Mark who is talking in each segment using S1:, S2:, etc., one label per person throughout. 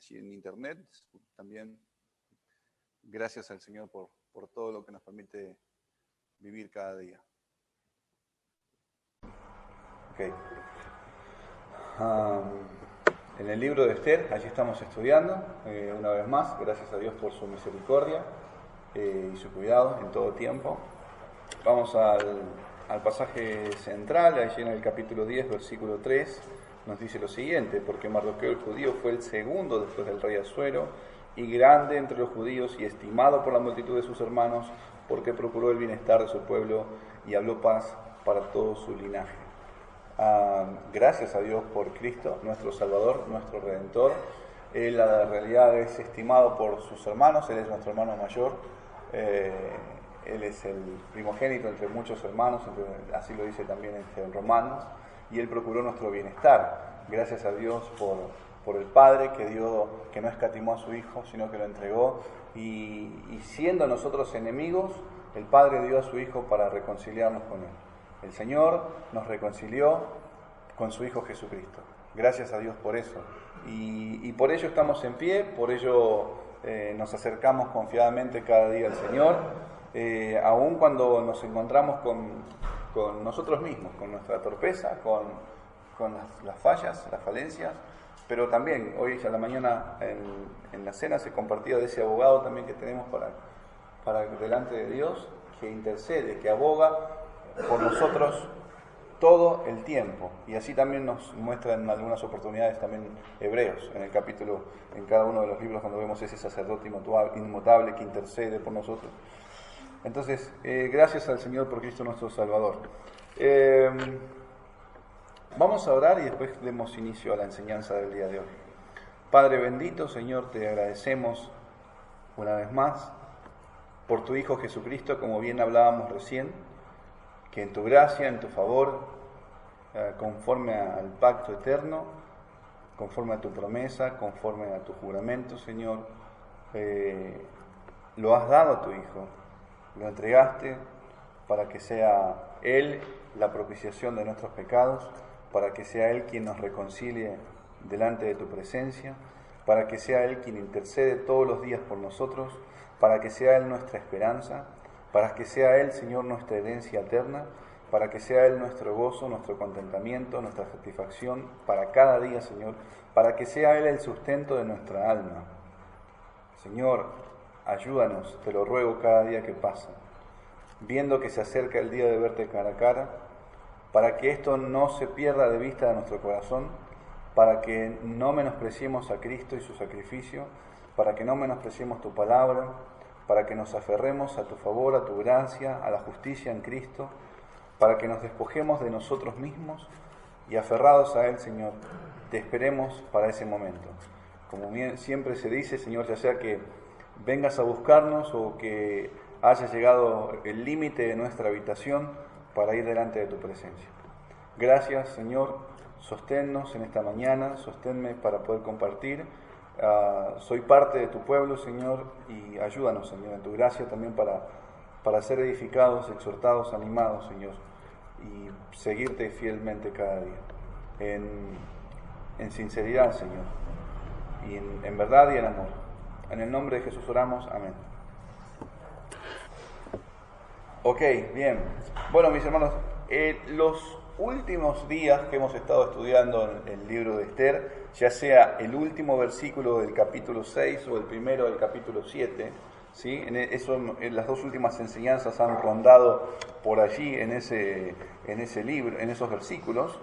S1: allí en internet. También gracias al Señor por todo lo que nos permite vivir cada día.
S2: Okay. En el libro de Esther, allí estamos estudiando, una vez más, gracias a Dios por su misericordia y su cuidado en todo tiempo. Vamos al pasaje central, allí en el capítulo 10, versículo 3, nos dice lo siguiente: porque Mardoqueo el judío fue el segundo después del rey Asuero, y grande entre los judíos, y estimado por la multitud de sus hermanos, porque procuró el bienestar de su pueblo, y habló paz para todo su linaje. Gracias a Dios por Cristo, nuestro Salvador, nuestro Redentor. Él, la realidad, es estimado por sus hermanos. Él es nuestro hermano mayor. Él es el primogénito entre muchos hermanos, así lo dice también en Romanos, y Él procuró nuestro bienestar. Gracias a Dios por el Padre que no escatimó a su Hijo, sino que lo entregó, y siendo nosotros enemigos, el Padre dio a su Hijo para reconciliarnos con Él. El Señor nos reconcilió con su Hijo Jesucristo. Gracias a Dios por eso. Y por ello estamos en pie, por ello nos acercamos confiadamente cada día al Señor, aun cuando nos encontramos con nosotros mismos, con nuestra torpeza, con las fallas, las falencias. Pero también hoy a la mañana en la cena se compartía de ese abogado también que tenemos para delante de Dios, que intercede, que aboga por nosotros todo el tiempo. Y así también nos muestra en algunas oportunidades también Hebreos, en el capítulo, en cada uno de los libros, cuando vemos ese sacerdote inmutable que intercede por nosotros. Entonces, gracias al Señor por Cristo nuestro Salvador. Vamos a orar y después demos inicio a la enseñanza del día de hoy. Padre bendito, Señor, te agradecemos una vez más por tu Hijo Jesucristo, como bien hablábamos recién, que en tu gracia, en tu favor, conforme al pacto eterno, conforme a tu promesa, conforme a tu juramento, Señor, lo has dado a tu Hijo, lo entregaste para que sea Él la propiciación de nuestros pecados, para que sea Él quien nos reconcilie delante de tu presencia, para que sea Él quien intercede todos los días por nosotros, para que sea Él nuestra esperanza, para que sea Él, Señor, nuestra herencia eterna, para que sea Él nuestro gozo, nuestro contentamiento, nuestra satisfacción para cada día, Señor, para que sea Él el sustento de nuestra alma. Señor, ayúdanos, te lo ruego cada día que pasa, viendo que se acerca el día de verte cara a cara, para que esto no se pierda de vista de nuestro corazón, para que no menospreciemos a Cristo y su sacrificio, para que no menospreciemos tu palabra, para que nos aferremos a tu favor, a tu gracia, a la justicia en Cristo, para que nos despojemos de nosotros mismos y aferrados a Él, Señor, te esperemos para ese momento. Como siempre se dice, Señor, ya sea que vengas a buscarnos o que haya llegado el límite de nuestra habitación para ir delante de tu presencia. Gracias, Señor, sosténnos en esta mañana, sosténme para poder compartir. Soy parte de tu pueblo, Señor, y ayúdanos, Señor, en tu gracia también para ser edificados, exhortados, animados, Señor, y seguirte fielmente cada día, en sinceridad, Señor, y en verdad y en amor. En el nombre de Jesús oramos, amén. Ok, bien. Bueno, mis hermanos, los últimos días que hemos estado estudiando en el libro de Esther, ya sea el último versículo del capítulo 6 o el primero del capítulo 7, ¿sí? En las dos últimas enseñanzas han rondado por allí en ese libro, en esos versículos.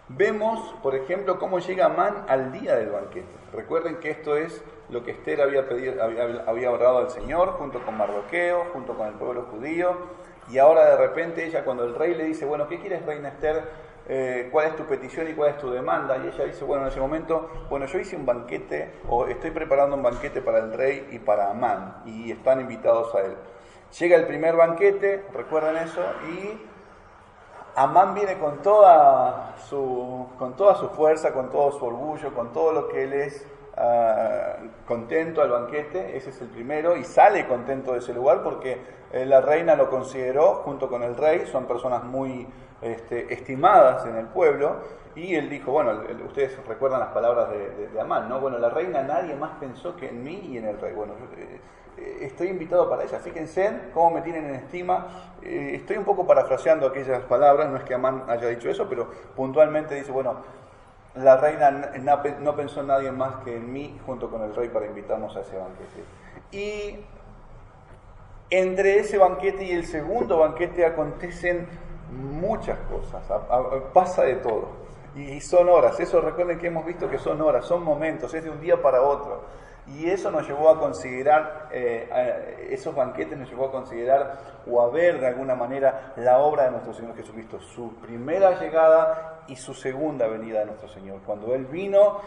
S2: Vemos, por ejemplo, cómo llega Amán al día del banquete. Recuerden que esto es lo que Esther había orado al Señor, junto con Mardoqueo, junto con el pueblo judío, y ahora de repente ella, cuando el rey le dice, bueno, ¿qué quieres, reina Esther? ¿Cuál es tu petición y cuál es tu demanda? Y ella dice, bueno, en ese momento, bueno, yo hice un banquete, o estoy preparando un banquete para el rey y para Amán, y están invitados a él. Llega el primer banquete, recuerden eso, y Amán viene con toda su fuerza, con todo su orgullo, con todo lo que él es contento al banquete, ese es el primero, y sale contento de ese lugar porque la reina lo consideró junto con el rey, son personas muy estimadas en el pueblo, y él dijo, bueno, ustedes recuerdan las palabras de Amán, ¿no? Bueno, la reina nadie más pensó que en mí y en el rey. Bueno, estoy invitado para ella, fíjense cómo me tienen en estima. Estoy un poco parafraseando aquellas palabras, no es que Amán haya dicho eso, pero puntualmente dice, bueno, la reina no pensó en nadie más que en mí junto con el rey para invitarnos a ese banquete. Y entre ese banquete y el segundo banquete acontecen muchas cosas, pasa de todo. Y son horas, eso recuerden que hemos visto que son horas, son momentos, es de un día para otro. Y eso nos llevó a considerar, esos banquetes nos llevó a considerar o a ver de alguna manera la obra de nuestro Señor Jesucristo, su primera llegada y su segunda venida de nuestro Señor. Cuando Él vino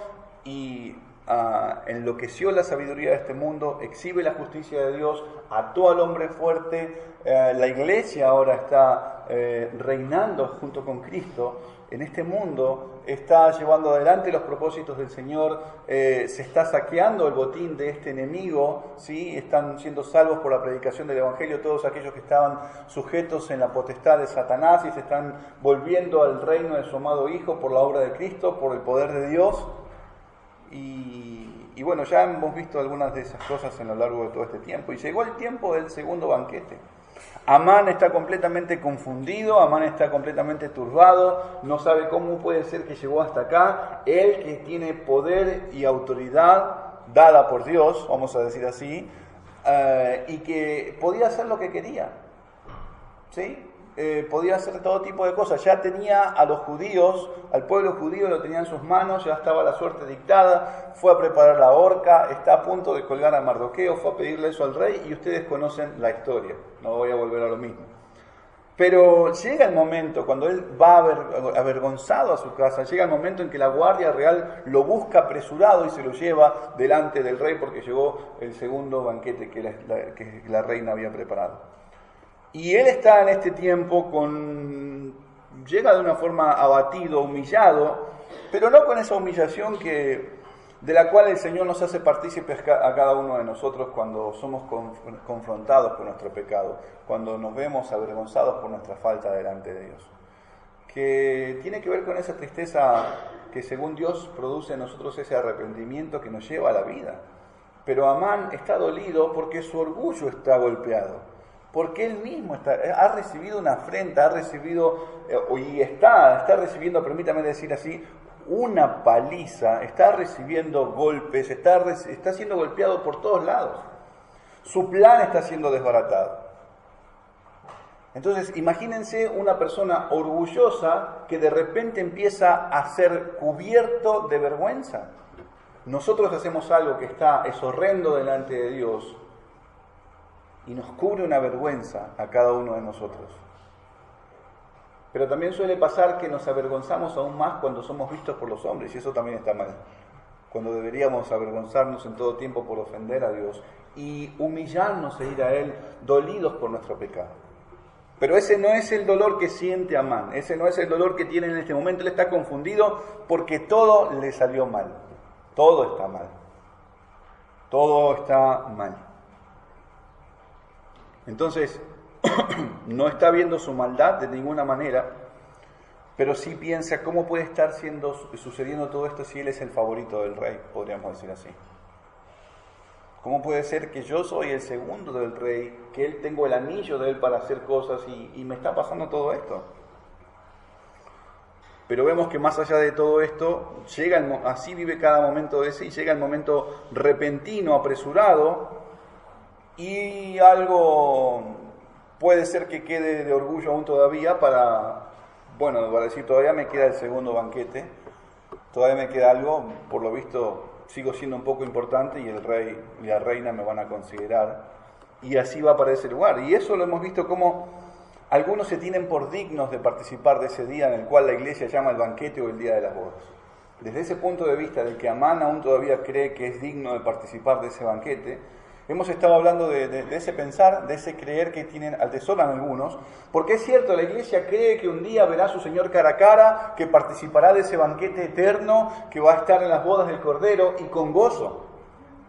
S2: y enloqueció la sabiduría de este mundo, exhibe la justicia de Dios, ató al hombre fuerte, la iglesia ahora está reinando junto con Cristo en este mundo, está llevando adelante los propósitos del Señor, se está saqueando el botín de este enemigo, ¿sí? Están siendo salvos por la predicación del Evangelio todos aquellos que estaban sujetos en la potestad de Satanás y se están volviendo al reino de su amado Hijo por la obra de Cristo, por el poder de Dios. Y bueno, ya hemos visto algunas de esas cosas en lo largo de todo este tiempo. Y llegó el tiempo del segundo banquete. Amán está completamente confundido, Amán está completamente turbado, no sabe cómo puede ser que llegó hasta acá. Él que tiene poder y autoridad dada por Dios, vamos a decir así, y que podía hacer lo que quería, ¿sí? Podía hacer todo tipo de cosas, ya tenía a los judíos, al pueblo judío lo tenía en sus manos, ya estaba la suerte dictada, fue a preparar la horca, está a punto de colgar a Mardoqueo, fue a pedirle eso al rey y ustedes conocen la historia, no voy a volver a lo mismo. Pero llega el momento, cuando él va avergonzado a su casa, llega el momento en que la guardia real lo busca apresurado y se lo lleva delante del rey porque llegó el segundo banquete que la reina había preparado. Y él está en este tiempo llega de una forma abatido, humillado, pero no con esa humillación de la cual el Señor nos hace partícipes a cada uno de nosotros cuando somos confrontados por nuestro pecado, cuando nos vemos avergonzados por nuestra falta delante de Dios. Que tiene que ver con esa tristeza que según Dios produce en nosotros ese arrepentimiento que nos lleva a la vida. Pero Amán está dolido porque su orgullo está golpeado. Porque él mismo ha recibido una afrenta, ha recibido, y está recibiendo, permítame decir así, una paliza, está recibiendo golpes, está siendo golpeado por todos lados. Su plan está siendo desbaratado. Entonces, imagínense una persona orgullosa que de repente empieza a ser cubierto de vergüenza. Nosotros hacemos algo que es horrendo delante de Dios, y nos cubre una vergüenza a cada uno de nosotros. Pero también suele pasar que nos avergonzamos aún más cuando somos vistos por los hombres, y eso también está mal. Cuando deberíamos avergonzarnos en todo tiempo por ofender a Dios y humillarnos e ir a Él dolidos por nuestro pecado. Pero ese no es el dolor que siente Amán, ese no es el dolor que tiene en este momento. Él está confundido porque todo le salió mal. Todo está mal. Todo está mal. Entonces, no está viendo su maldad de ninguna manera, pero sí piensa cómo puede estar sucediendo todo esto si él es el favorito del rey, podríamos decir así. ¿Cómo puede ser que yo soy el segundo del rey, que él tengo el anillo de él para hacer cosas y me está pasando todo esto? Pero vemos que más allá de todo esto, así vive cada momento de ese y llega el momento repentino, apresurado, y algo puede ser que quede de orgullo aún todavía para decir, todavía me queda el segundo banquete, todavía me queda algo, por lo visto sigo siendo un poco importante y el rey y la reina me van a considerar, y así va para ese lugar. Y eso lo hemos visto como algunos se tienen por dignos de participar de ese día en el cual la iglesia llama el banquete o el día de las bodas. Desde ese punto de vista de que Amán aún todavía cree que es digno de participar de ese banquete, Hemos estado hablando de ese pensar, de ese creer que atesoran algunos, porque es cierto, la iglesia cree que un día verá a su Señor cara a cara, que participará de ese banquete eterno, que va a estar en las bodas del Cordero y con gozo.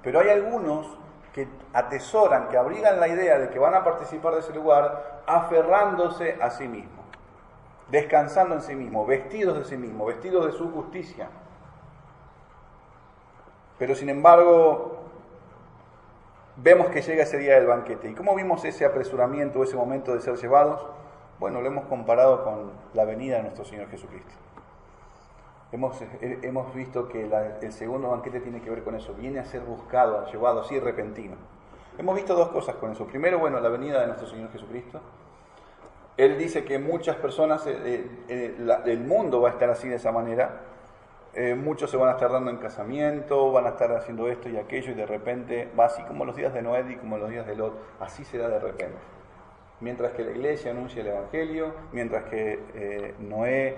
S2: Pero hay algunos que atesoran, que abrigan la idea de que van a participar de ese lugar, aferrándose a sí mismos, descansando en sí mismos, vestidos de sí mismos, vestidos de su justicia. Pero sin embargo, vemos que llega ese día del banquete. ¿Y cómo vimos ese apresuramiento, ese momento de ser llevados? Bueno, lo hemos comparado con la venida de nuestro Señor Jesucristo. Hemos visto que el segundo banquete tiene que ver con eso. Viene a ser buscado, llevado así repentino. Hemos visto dos cosas con eso. Primero, bueno, la venida de nuestro Señor Jesucristo. Él dice que muchas personas, el mundo va a estar así de esa manera. Muchos se van a estar dando en casamiento, van a estar haciendo esto y aquello, y de repente va así como los días de Noé y como los días de Lot, así se da de repente. Mientras que la iglesia anuncia el Evangelio, mientras que Noé,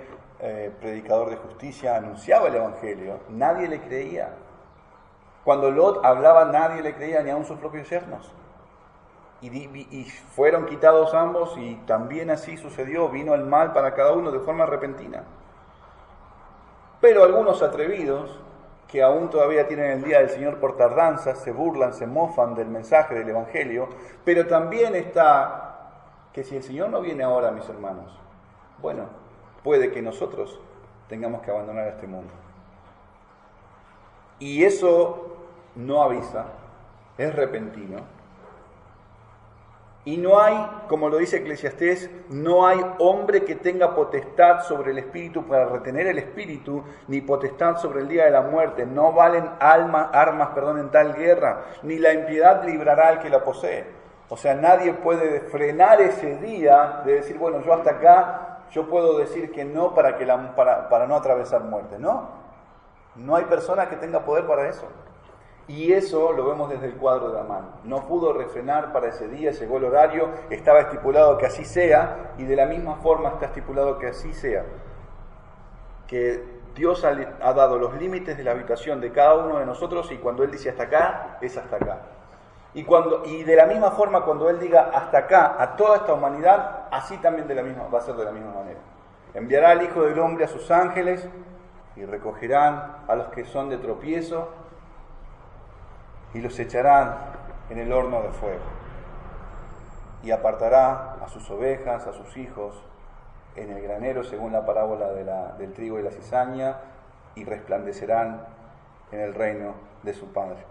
S2: predicador de justicia, anunciaba el Evangelio, nadie le creía. Cuando Lot hablaba, nadie le creía, ni aun sus propios yernos. Y fueron quitados ambos, y también así sucedió, vino el mal para cada uno de forma repentina. Pero algunos atrevidos, que aún todavía tienen el día del Señor por tardanza, se burlan, se mofan del mensaje del Evangelio, pero también está que si el Señor no viene ahora, mis hermanos, bueno, puede que nosotros tengamos que abandonar este mundo. Y eso no avisa, es repentino. Y no hay, como lo dice Eclesiastés, no hay hombre que tenga potestad sobre el espíritu para retener el espíritu, ni potestad sobre el día de la muerte. No valen armas en tal guerra, ni la impiedad librará al que la posee. O sea, nadie puede frenar ese día de decir, bueno, yo hasta acá, yo puedo decir que no para no atravesar muerte. No hay persona que tenga poder para eso. Y eso lo vemos desde el cuadro de Amán. No pudo refrenar para ese día, llegó el horario, estaba estipulado que así sea, y de la misma forma está estipulado que así sea. Que Dios ha dado los límites de la habitación de cada uno de nosotros, y cuando Él dice hasta acá, es hasta acá. Y de la misma forma, cuando Él diga hasta acá a toda esta humanidad, así también va a ser de la misma manera. Enviará al Hijo del Hombre a sus ángeles, y recogerán a los que son de tropiezo, y los echarán en el horno de fuego, y apartará a sus ovejas, a sus hijos, en el granero, según la parábola del trigo y la cizaña, y resplandecerán en el reino de su Padre.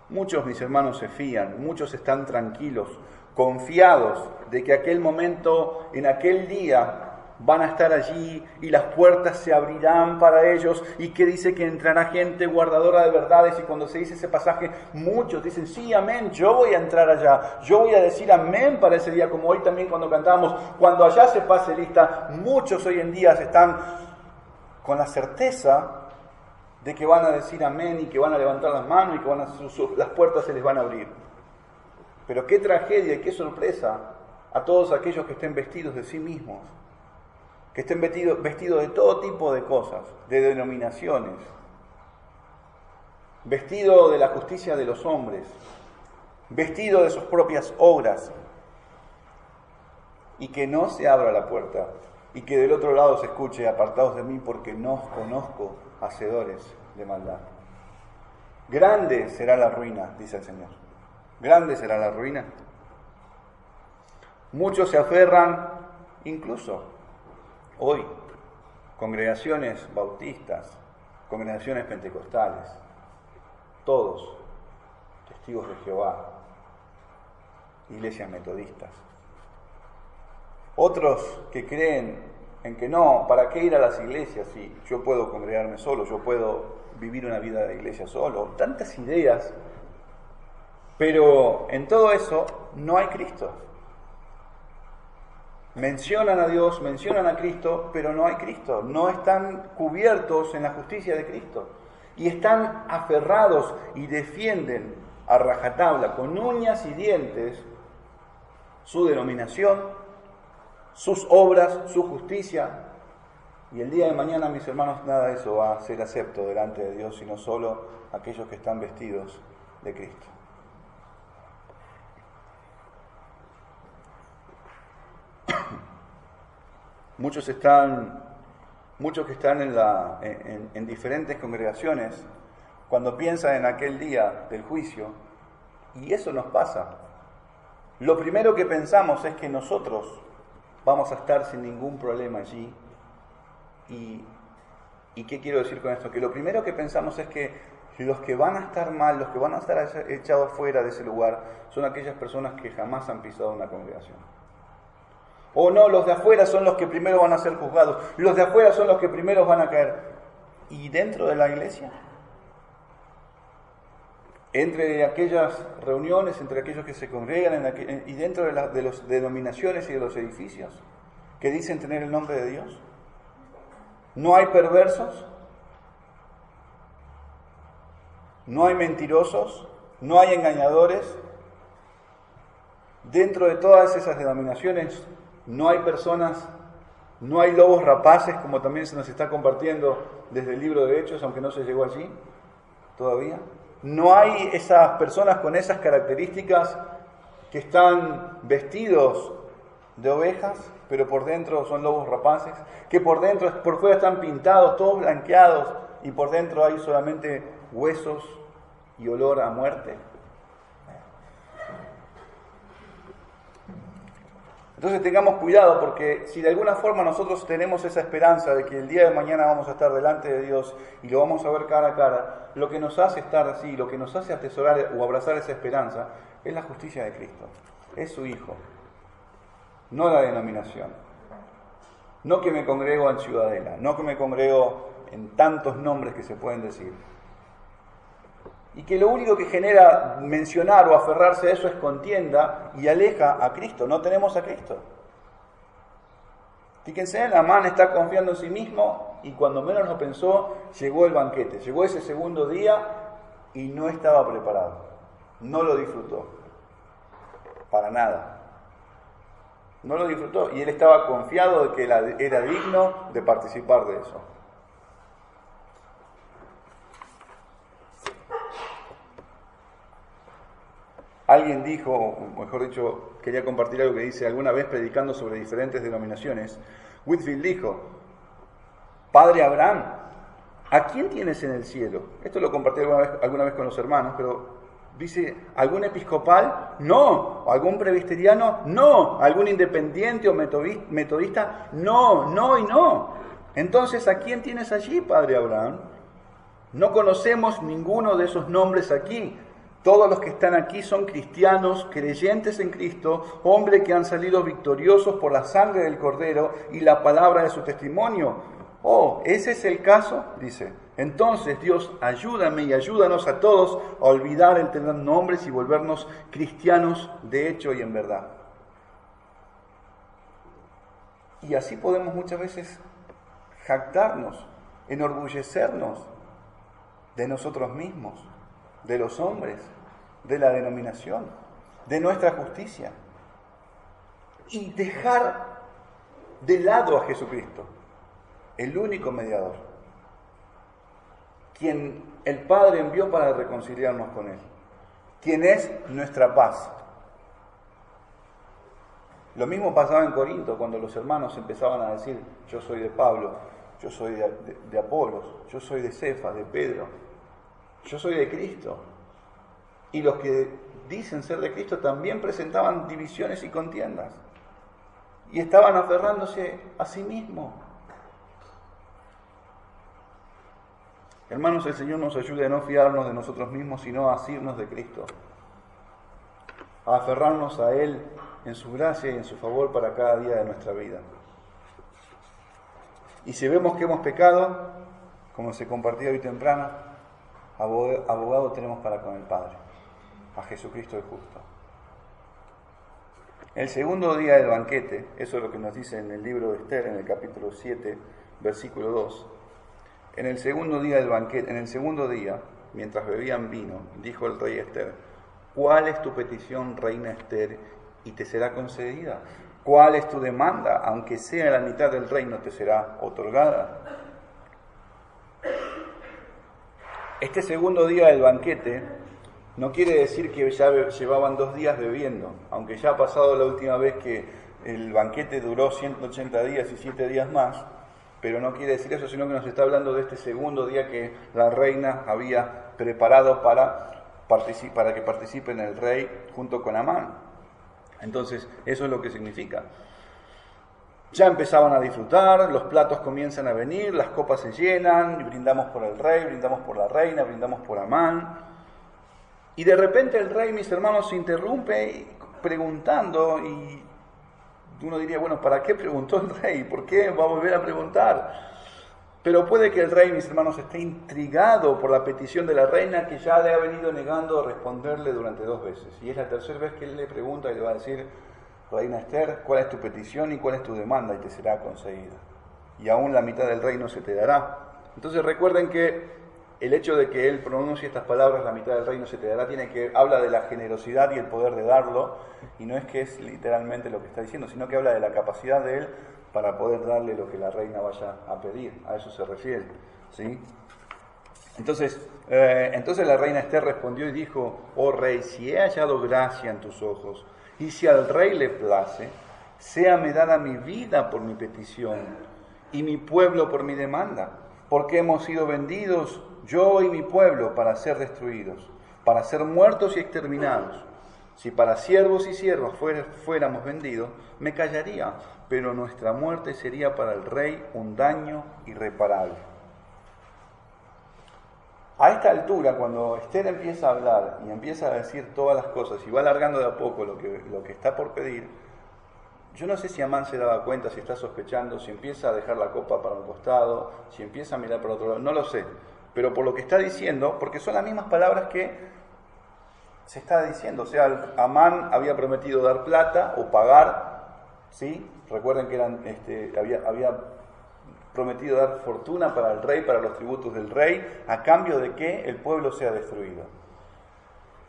S2: Muchos, mis hermanos, se fían, muchos están tranquilos, confiados de que aquel momento, en aquel día, van a estar allí y las puertas se abrirán para ellos, y que dice que entrará gente guardadora de verdades. Y cuando se dice ese pasaje, muchos dicen, sí, amén, yo voy a entrar allá, yo voy a decir amén para ese día, como hoy también cuando cantábamos, cuando allá se pase lista. Muchos hoy en día están con la certeza de que van a decir amén, y que van a levantar las manos, y que las puertas se les van a abrir. Pero qué tragedia y qué sorpresa a todos aquellos que estén vestidos de sí mismos, que estén vestidos de todo tipo de cosas, de denominaciones, vestidos de la justicia de los hombres, vestidos de sus propias obras, y que no se abra la puerta, y que del otro lado se escuche, apartados de mí porque no os conozco, hacedores de maldad. Grande será la ruina, dice el Señor. Grande será la ruina. Muchos se aferran, incluso hoy, congregaciones bautistas, congregaciones pentecostales, todos testigos de Jehová, iglesias metodistas. Otros que creen en que no, ¿para qué ir a las iglesias si yo puedo congregarme solo, yo puedo vivir una vida de iglesia solo? Tantas ideas, pero en todo eso no hay Cristo. Mencionan a Dios, mencionan a Cristo, pero no hay Cristo. No están cubiertos en la justicia de Cristo. Y están aferrados y defienden a rajatabla, con uñas y dientes, su denominación, sus obras, su justicia. Y el día de mañana, mis hermanos, nada de eso va a ser acepto delante de Dios, sino solo aquellos que están vestidos de Cristo. Muchos que están en diferentes congregaciones, cuando piensan en aquel día del juicio, y eso nos pasa, lo primero que pensamos es que nosotros vamos a estar sin ningún problema allí. ¿Y qué quiero decir con esto? Que lo primero que pensamos es que los que van a estar mal, los que van a estar echados fuera de ese lugar, son aquellas personas que jamás han pisado una congregación. O no, los de afuera son los que primero van a ser juzgados, los de afuera son los que primero van a caer. ¿Y dentro de la iglesia? Entre aquellas reuniones, entre aquellos que se congregan y dentro de las denominaciones y de los edificios que dicen tener el nombre de Dios, ¿no hay perversos? ¿No hay mentirosos? ¿No hay engañadores? Dentro de todas esas denominaciones no hay personas, no hay lobos rapaces, como también se nos está compartiendo desde el libro de Hechos, aunque no se llegó allí todavía. No hay esas personas con esas características que están vestidos de ovejas, pero por dentro son lobos rapaces, que por fuera están pintados, todos blanqueados, y por dentro hay solamente huesos y olor a muerte. Entonces tengamos cuidado, porque si de alguna forma nosotros tenemos esa esperanza de que el día de mañana vamos a estar delante de Dios y lo vamos a ver cara a cara, lo que nos hace estar así, lo que nos hace atesorar o abrazar esa esperanza, es la justicia de Cristo, es su Hijo, no la denominación. No que me congrego en Ciudadela, no que me congrego en tantos nombres que se pueden decir. Y que lo único que genera mencionar o aferrarse a eso es contienda y aleja a Cristo. No tenemos a Cristo. Fíjense, Naamán está confiando en sí mismo y cuando menos lo pensó, llegó el banquete. Llegó ese segundo día y no estaba preparado. No lo disfrutó. Para nada. No lo disfrutó y él estaba confiado de que era digno de participar de eso. Alguien dijo, o mejor dicho, quería compartir algo que dice, alguna vez predicando sobre diferentes denominaciones, Whitefield dijo: Padre Abraham, ¿a quién tienes en el cielo? Esto lo compartí alguna vez con los hermanos, pero dice, ¿algún episcopal? No. ¿Algún presbiteriano? No. ¿Algún independiente o metodista? No, no y no. Entonces, ¿a quién tienes allí, Padre Abraham? No conocemos ninguno de esos nombres aquí. Todos los que están aquí son cristianos, creyentes en Cristo, hombres que han salido victoriosos por la sangre del Cordero y la palabra de su testimonio. Oh, ¿ese es el caso? Dice. Entonces, Dios, ayúdame y ayúdanos a todos a olvidar el tener nombres y volvernos cristianos de hecho y en verdad. Y así podemos muchas veces jactarnos, enorgullecernos de nosotros mismos, de los hombres, de la denominación, de nuestra justicia, y dejar de lado a Jesucristo, el único mediador, quien el Padre envió para reconciliarnos con Él, quien es nuestra paz. Lo mismo pasaba en Corinto, cuando los hermanos empezaban a decir: yo soy de Pablo, yo soy de Apolos, yo soy de Cefas, de Pedro, yo soy de Cristo. Y los que dicen ser de Cristo también presentaban divisiones y contiendas. Y estaban aferrándose a sí mismos. Hermanos, el Señor nos ayude a no fiarnos de nosotros mismos, sino a asirnos de Cristo. A aferrarnos a Él en su gracia y en su favor para cada día de nuestra vida. Y si vemos que hemos pecado, como se compartía hoy temprano, abogado tenemos para con el Padre, a Jesucristo el justo. El segundo día del banquete, eso es lo que nos dice en el libro de Esther, en el capítulo 7, versículo 2. En el segundo día del banquete, en el segundo día, mientras bebían vino, dijo el rey a Esther: ¿cuál es tu petición, reina Esther, y te será concedida? ¿Cuál es tu demanda? Aunque sea la mitad del reino, te será otorgada. Este segundo día del banquete no quiere decir que ya llevaban 2 días bebiendo, aunque ya ha pasado la última vez que el banquete duró 180 días y 7 días más, pero no quiere decir eso, sino que nos está hablando de este segundo día que la reina había preparado para que participen el rey junto con Amán. Entonces, eso es lo que significa. Ya empezaban a disfrutar, los platos comienzan a venir, las copas se llenan, brindamos por el rey, brindamos por la reina, brindamos por Amán. Y de repente el rey, mis hermanos, se interrumpe preguntando, y uno diría, bueno, ¿para qué preguntó el rey? ¿Por qué va a volver a preguntar? Pero puede que el rey, mis hermanos, esté intrigado por la petición de la reina, que ya le ha venido negando responderle durante 2 veces. Y es la tercera vez que él le pregunta y le va a decir: Reina Esther, ¿cuál es tu petición y cuál es tu demanda? Y te será concedida. Y aún la mitad del reino se te dará. Entonces recuerden que el hecho de que él pronuncie estas palabras, la mitad del reino se te dará, habla de la generosidad y el poder de darlo, y no es que es literalmente lo que está diciendo, sino que habla de la capacidad de él para poder darle lo que la reina vaya a pedir. A eso se refiere, ¿sí? Entonces la reina Esther respondió y dijo: Oh rey, si he hallado gracia en tus ojos, y si al rey le place, séame dada mi vida por mi petición, y mi pueblo por mi demanda, porque hemos sido vendidos, yo y mi pueblo, para ser destruidos, para ser muertos y exterminados. Si para siervos y siervas fuéramos vendidos, me callaría, pero nuestra muerte sería para el rey un daño irreparable. A esta altura, cuando Esther empieza a hablar y empieza a decir todas las cosas y va alargando de a poco lo que está por pedir, yo no sé si Amán se daba cuenta, si está sospechando, si empieza a dejar la copa para un costado, si empieza a mirar para otro lado, no lo sé. Pero por lo que está diciendo, porque son las mismas palabras que se está diciendo, o sea, Amán había prometido dar plata o pagar, ¿sí? Recuerden que había prometido dar fortuna para el rey, para los tributos del rey, a cambio de que el pueblo sea destruido.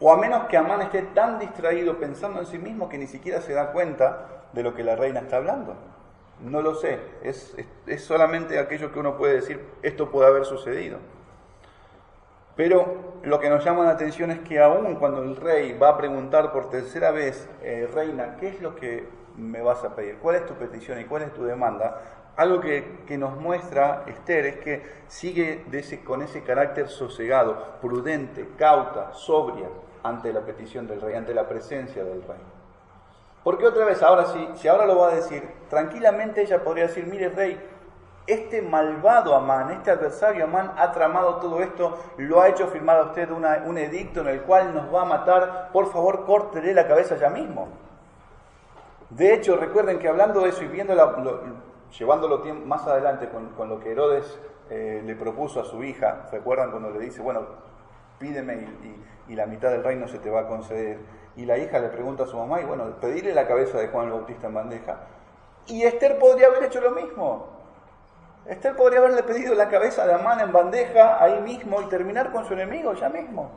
S2: O a menos que Amán esté tan distraído pensando en sí mismo que ni siquiera se da cuenta de lo que la reina está hablando. No lo sé, es solamente aquello que uno puede decir, esto puede haber sucedido. Pero lo que nos llama la atención es que aún cuando el rey va a preguntar por tercera vez: reina, ¿qué es lo que me vas a pedir? ¿Cuál es tu petición y cuál es tu demanda? Algo que nos muestra Esther es que sigue con ese carácter sosegado, prudente, cauta, sobria ante la petición del rey, ante la presencia del rey. Porque otra vez, ahora si ahora lo va a decir, tranquilamente ella podría decir: mire rey, este malvado Amán, este adversario Amán ha tramado todo esto, lo ha hecho firmar a usted un edicto en el cual nos va a matar, por favor córtele la cabeza ya mismo. De hecho, recuerden que hablando de eso y llevándolo más adelante con lo que Herodes le propuso a su hija, ¿recuerdan cuando le dice, bueno, pídeme y la mitad del reino se te va a conceder? Y la hija le pregunta a su mamá, y bueno, pedirle la cabeza de Juan el Bautista en bandeja. Y Esther podría haber hecho lo mismo. Esther podría haberle pedido la cabeza de Amán en bandeja ahí mismo y terminar con su enemigo ya mismo.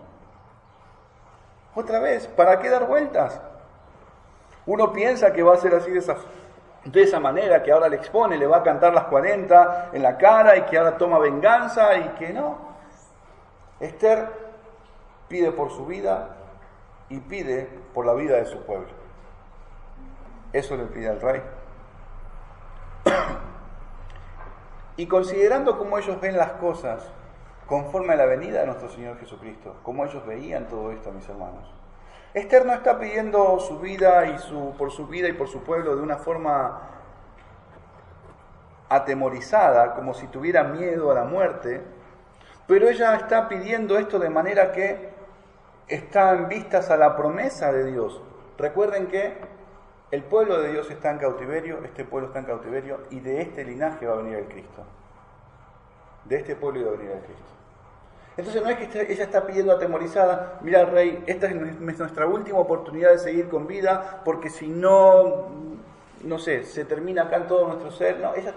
S2: Otra vez, ¿para qué dar vueltas? Uno piensa que va a ser así de esa manera, que ahora le expone, le va a cantar las 40 en la cara y que ahora toma venganza y que no. Esther pide por su vida y pide por la vida de su pueblo. Eso le pide al rey. Y considerando cómo ellos ven las cosas conforme a la venida de nuestro Señor Jesucristo, cómo ellos veían todo esto, mis hermanos, Esther no está pidiendo su vida por su vida y por su pueblo de una forma atemorizada, como si tuviera miedo a la muerte, pero ella está pidiendo esto de manera que está en vistas a la promesa de Dios. Recuerden que el pueblo de Dios está en cautiverio, este pueblo está en cautiverio, y de este linaje va a venir el Cristo. De este pueblo va a venir el Cristo. Entonces no es que ella está pidiendo atemorizada: mira rey, esta es nuestra última oportunidad de seguir con vida, porque si no sé, se termina acá en todo nuestro ser. No, ella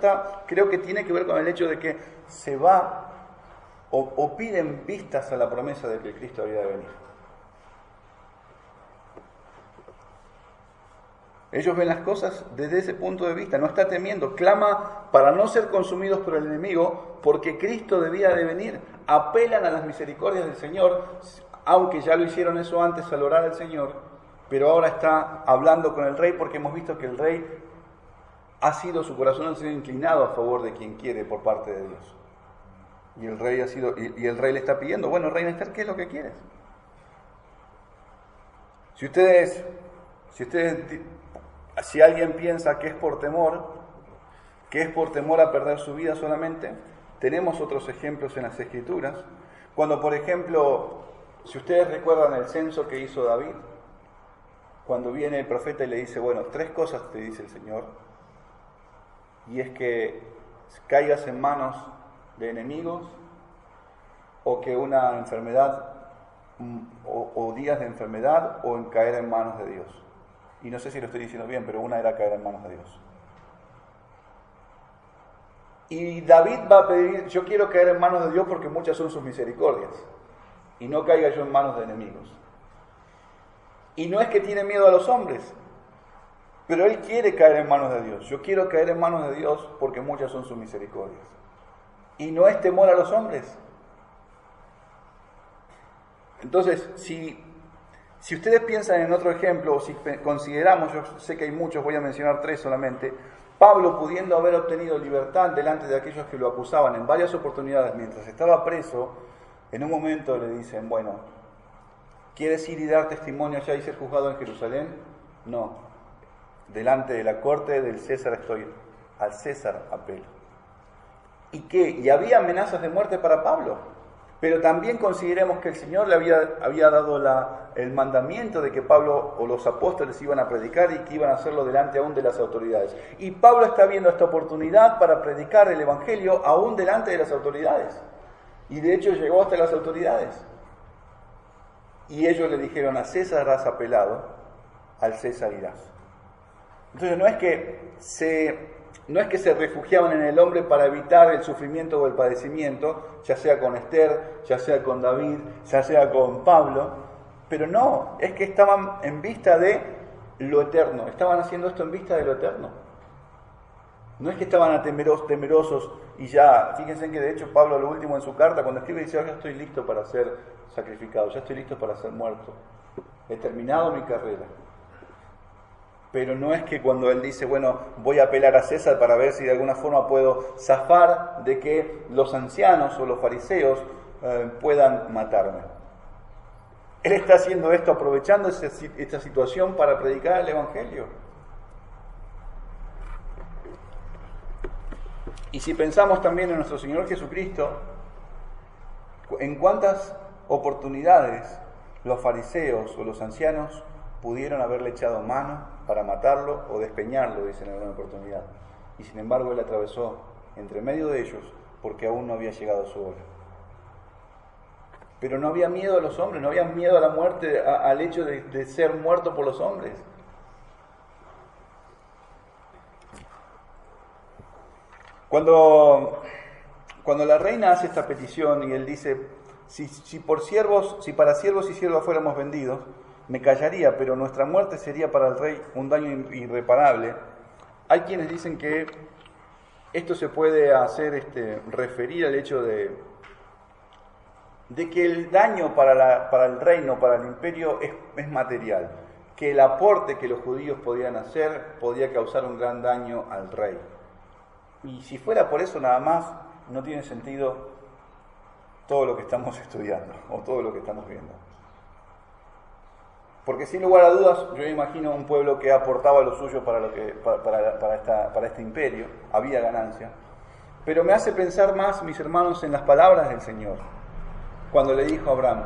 S2: creo que tiene que ver con el hecho de que se va o piden vistas a la promesa de que el Cristo había de venir. Ellos ven las cosas desde ese punto de vista, no está temiendo, clama para no ser consumidos por el enemigo, porque Cristo debía de venir. Apelan a las misericordias del Señor, aunque ya lo hicieron eso antes al orar al Señor, pero ahora está hablando con el rey porque hemos visto que el rey su corazón ha sido inclinado a favor de quien quiere por parte de Dios. Y el rey le está pidiendo, bueno, reina Esther, ¿qué es lo que quieres? Si alguien piensa que es por temor a perder su vida solamente, tenemos otros ejemplos en las Escrituras. Cuando, por ejemplo, si ustedes recuerdan el censo que hizo David, cuando viene el profeta y le dice, bueno, 3 cosas te dice el Señor, y es que caigas en manos de enemigos, o que una enfermedad, o días de enfermedad, o en caer en manos de Dios. Y no sé si lo estoy diciendo bien, pero una era caer en manos de Dios. Y David va a pedir, yo quiero caer en manos de Dios porque muchas son sus misericordias, y no caiga yo en manos de enemigos. Y no es que tiene miedo a los hombres, pero él quiere caer en manos de Dios. Yo quiero caer en manos de Dios porque muchas son sus misericordias. Y no es temor a los hombres. Entonces, si ustedes piensan en otro ejemplo, o si consideramos, yo sé que hay muchos, voy a mencionar 3 solamente, Pablo, pudiendo haber obtenido libertad delante de aquellos que lo acusaban en varias oportunidades mientras estaba preso, en un momento le dicen, bueno, ¿quieres ir y dar testimonio allá y ser juzgado en Jerusalén? No, delante de la corte del César estoy, al César apelo. ¿Y qué? Y había amenazas de muerte para Pablo. Pero también consideremos que el Señor le había dado el mandamiento de que Pablo o los apóstoles iban a predicar y que iban a hacerlo delante aún de las autoridades. Y Pablo está viendo esta oportunidad para predicar el Evangelio aún delante de las autoridades. Y de hecho llegó hasta las autoridades. Y ellos le dijeron, a César has apelado, al César irás. Entonces no es que se refugiaban en el hombre para evitar el sufrimiento o el padecimiento, ya sea con Esther, ya sea con David, ya sea con Pablo, pero no, es que estaban en vista de lo eterno, estaban haciendo esto en vista de lo eterno. No es que estaban temerosos y ya, fíjense que de hecho Pablo lo último en su carta, cuando escribe, dice, ya estoy listo para ser sacrificado, ya estoy listo para ser muerto, he terminado mi carrera. Pero no es que cuando él dice, bueno, voy a apelar a César para ver si de alguna forma puedo zafar de que los ancianos o los fariseos puedan matarme. Él está haciendo esto aprovechando esta situación para predicar el Evangelio. Y si pensamos también en nuestro Señor Jesucristo, en cuántas oportunidades los fariseos o los ancianos pudieron haberle echado mano para matarlo o despeñarlo, dicen en alguna oportunidad. Y sin embargo él atravesó entre medio de ellos porque aún no había llegado su hora. Pero no había miedo a los hombres, no había miedo a la muerte, al hecho de ser muerto por los hombres. Cuando la reina hace esta petición y él dice, si para siervos y siervas fuéramos vendidos, me callaría, pero nuestra muerte sería para el rey un daño irreparable. Hay quienes dicen que esto se puede hacer referir al hecho de que el daño para el reino, para el imperio, es material, que el aporte que los judíos podían hacer podía causar un gran daño al rey. Y si fuera por eso nada más, no tiene sentido todo lo que estamos estudiando o todo lo que estamos viendo. Porque sin lugar a dudas, yo imagino un pueblo que aportaba lo suyo para este imperio, había ganancia. Pero me hace pensar más, mis hermanos, en las palabras del Señor, cuando le dijo a Abraham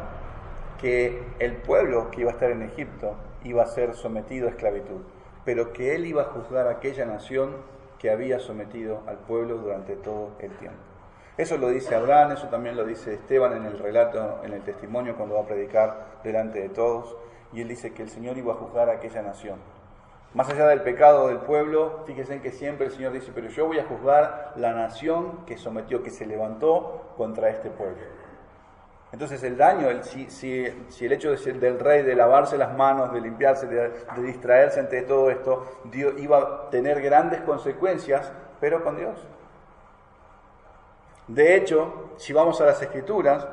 S2: que el pueblo que iba a estar en Egipto iba a ser sometido a esclavitud, pero que él iba a juzgar a aquella nación que había sometido al pueblo durante todo el tiempo. Eso lo dice Abraham, eso también lo dice Esteban en el relato, en el testimonio cuando va a predicar delante de todos. Y él dice que el Señor iba a juzgar a aquella nación. Más allá del pecado del pueblo, fíjense que siempre el Señor dice, pero yo voy a juzgar la nación que sometió, que se levantó contra este pueblo. Entonces el daño, si el hecho del rey de lavarse las manos, de limpiarse, de distraerse ante todo esto, Dios iba a tener grandes consecuencias, pero con Dios. De hecho, si vamos a las Escrituras,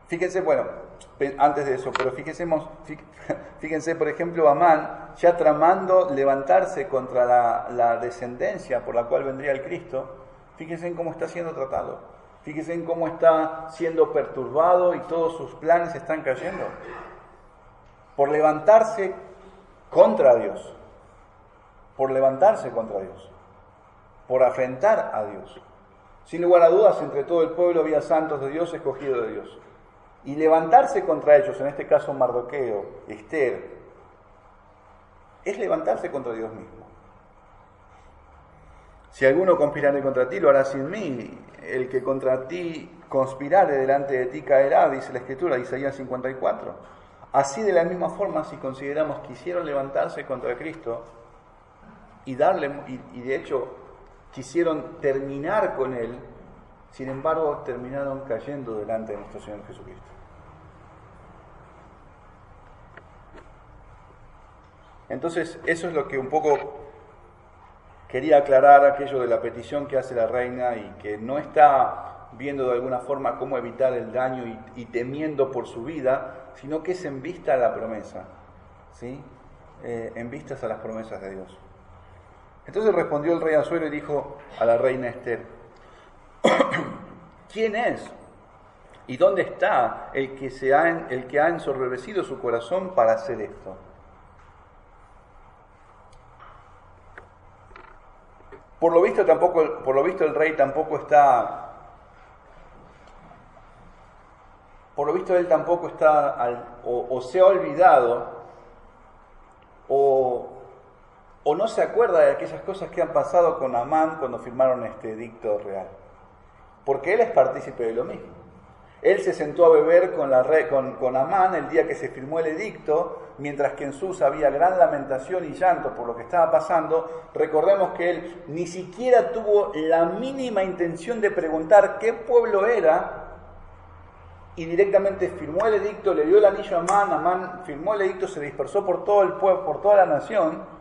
S2: fíjense, bueno, antes de eso, pero fíjense, por ejemplo, Amán, ya tramando levantarse contra la descendencia por la cual vendría el Cristo, fíjense en cómo está siendo tratado, fíjense en cómo está siendo perturbado y todos sus planes están cayendo, por levantarse contra Dios, por afrentar a Dios. Sin lugar a dudas, entre todo el pueblo había santos de Dios, escogidos de Dios. Y levantarse contra ellos, en este caso Mardoqueo, Esther, es levantarse contra Dios mismo. Si alguno conspirare contra ti, lo hará sin mí. El que contra ti conspirare delante de ti caerá, dice la Escritura, Isaías 54. Así de la misma forma, si consideramos que quisieron levantarse contra Cristo y de hecho quisieron terminar con Él, sin embargo terminaron cayendo delante de nuestro Señor Jesucristo. Entonces, eso es lo que un poco quería aclarar, aquello de la petición que hace la reina y que no está viendo de alguna forma cómo evitar el daño y temiendo por su vida, sino que es en vista a la promesa, ¿sí? En vistas a las promesas de Dios. Entonces respondió el rey Asuero y dijo a la reina Esther: ¿quién es y dónde está el que ha ensoberbecido su corazón para hacer esto? Por lo visto el rey tampoco está. Por lo visto él tampoco está o se ha olvidado o no se acuerda de aquellas cosas que han pasado con Amán cuando firmaron este edicto real. Porque él es partícipe de lo mismo. Él se sentó a beber con Amán el día que se firmó el edicto, mientras que en Susa había gran lamentación y llanto por lo que estaba pasando. Recordemos que él ni siquiera tuvo la mínima intención de preguntar qué pueblo era, y directamente firmó el edicto, le dio el anillo a Amán, Amán firmó el edicto, se dispersó por todo el pueblo, por toda la nación,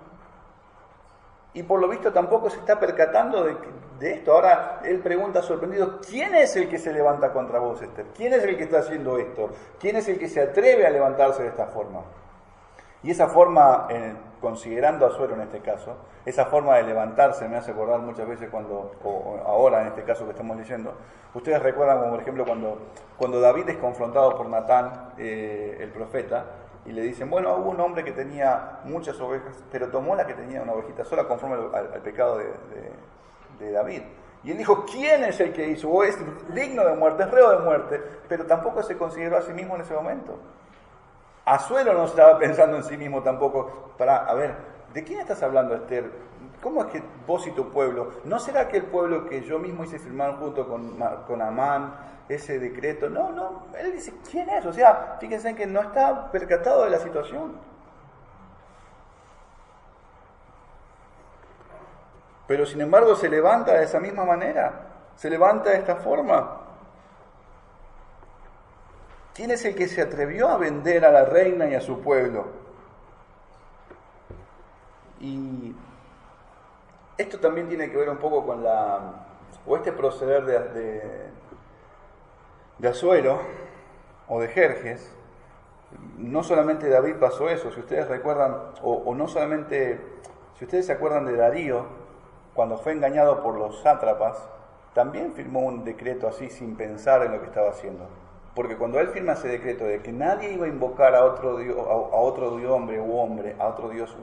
S2: y por lo visto tampoco se está percatando de esto. Ahora él pregunta sorprendido: ¿quién es el que se levanta contra vos, Esther? ¿Quién es el que está haciendo esto? ¿Quién es el que se atreve a levantarse de esta forma? Y esa forma, considerando a Asuero en este caso, esa forma de levantarse me hace acordar muchas veces ahora en este caso que estamos leyendo, ustedes recuerdan como por ejemplo cuando David es confrontado por Natán, el profeta, y le dicen: bueno, hubo un hombre que tenía muchas ovejas, pero tomó la que tenía una ovejita sola conforme al pecado de David. Y él dijo: ¿quién es el que hizo? O es digno de muerte, es reo de muerte, pero tampoco se consideró a sí mismo en ese momento. Asuero no estaba pensando en sí mismo tampoco. A ver, ¿de quién estás hablando, Esther? ¿Cómo es que vos y tu pueblo? ¿No será que el pueblo que yo mismo hice firmar junto con Amán ese decreto? No, él dice: ¿quién es? O sea, fíjense en que no está percatado de la situación. Pero sin embargo se levanta de esa misma manera, se levanta de esta forma. ¿Quién es el que se atrevió a vender a la reina y a su pueblo? Y esto también tiene que ver un poco con este proceder de Asuero o de Jerjes. No solamente David pasó eso, si ustedes recuerdan, si ustedes se acuerdan de Darío, cuando fue engañado por los sátrapas, también firmó un decreto así sin pensar en lo que estaba haciendo. Porque cuando él firma ese decreto de que nadie iba a invocar a otro dios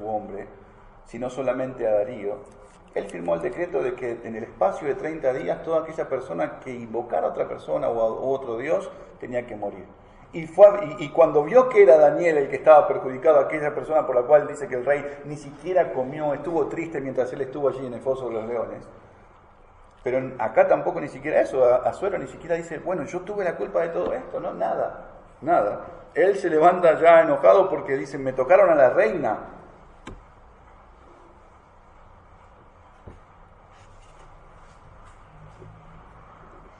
S2: u hombre, sino solamente a Darío, él firmó el decreto de que en el espacio de 30 días toda aquella persona que invocara a otra persona o a otro dios tenía que morir. Y cuando vio que era Daniel el que estaba perjudicado, aquella persona por la cual dice que el rey ni siquiera comió, estuvo triste mientras él estuvo allí en el foso de los leones. Pero acá tampoco ni siquiera eso, Asuero ni siquiera dice: bueno, yo tuve la culpa de todo esto, no, nada. Él se levanta ya enojado porque dice: me tocaron a la reina.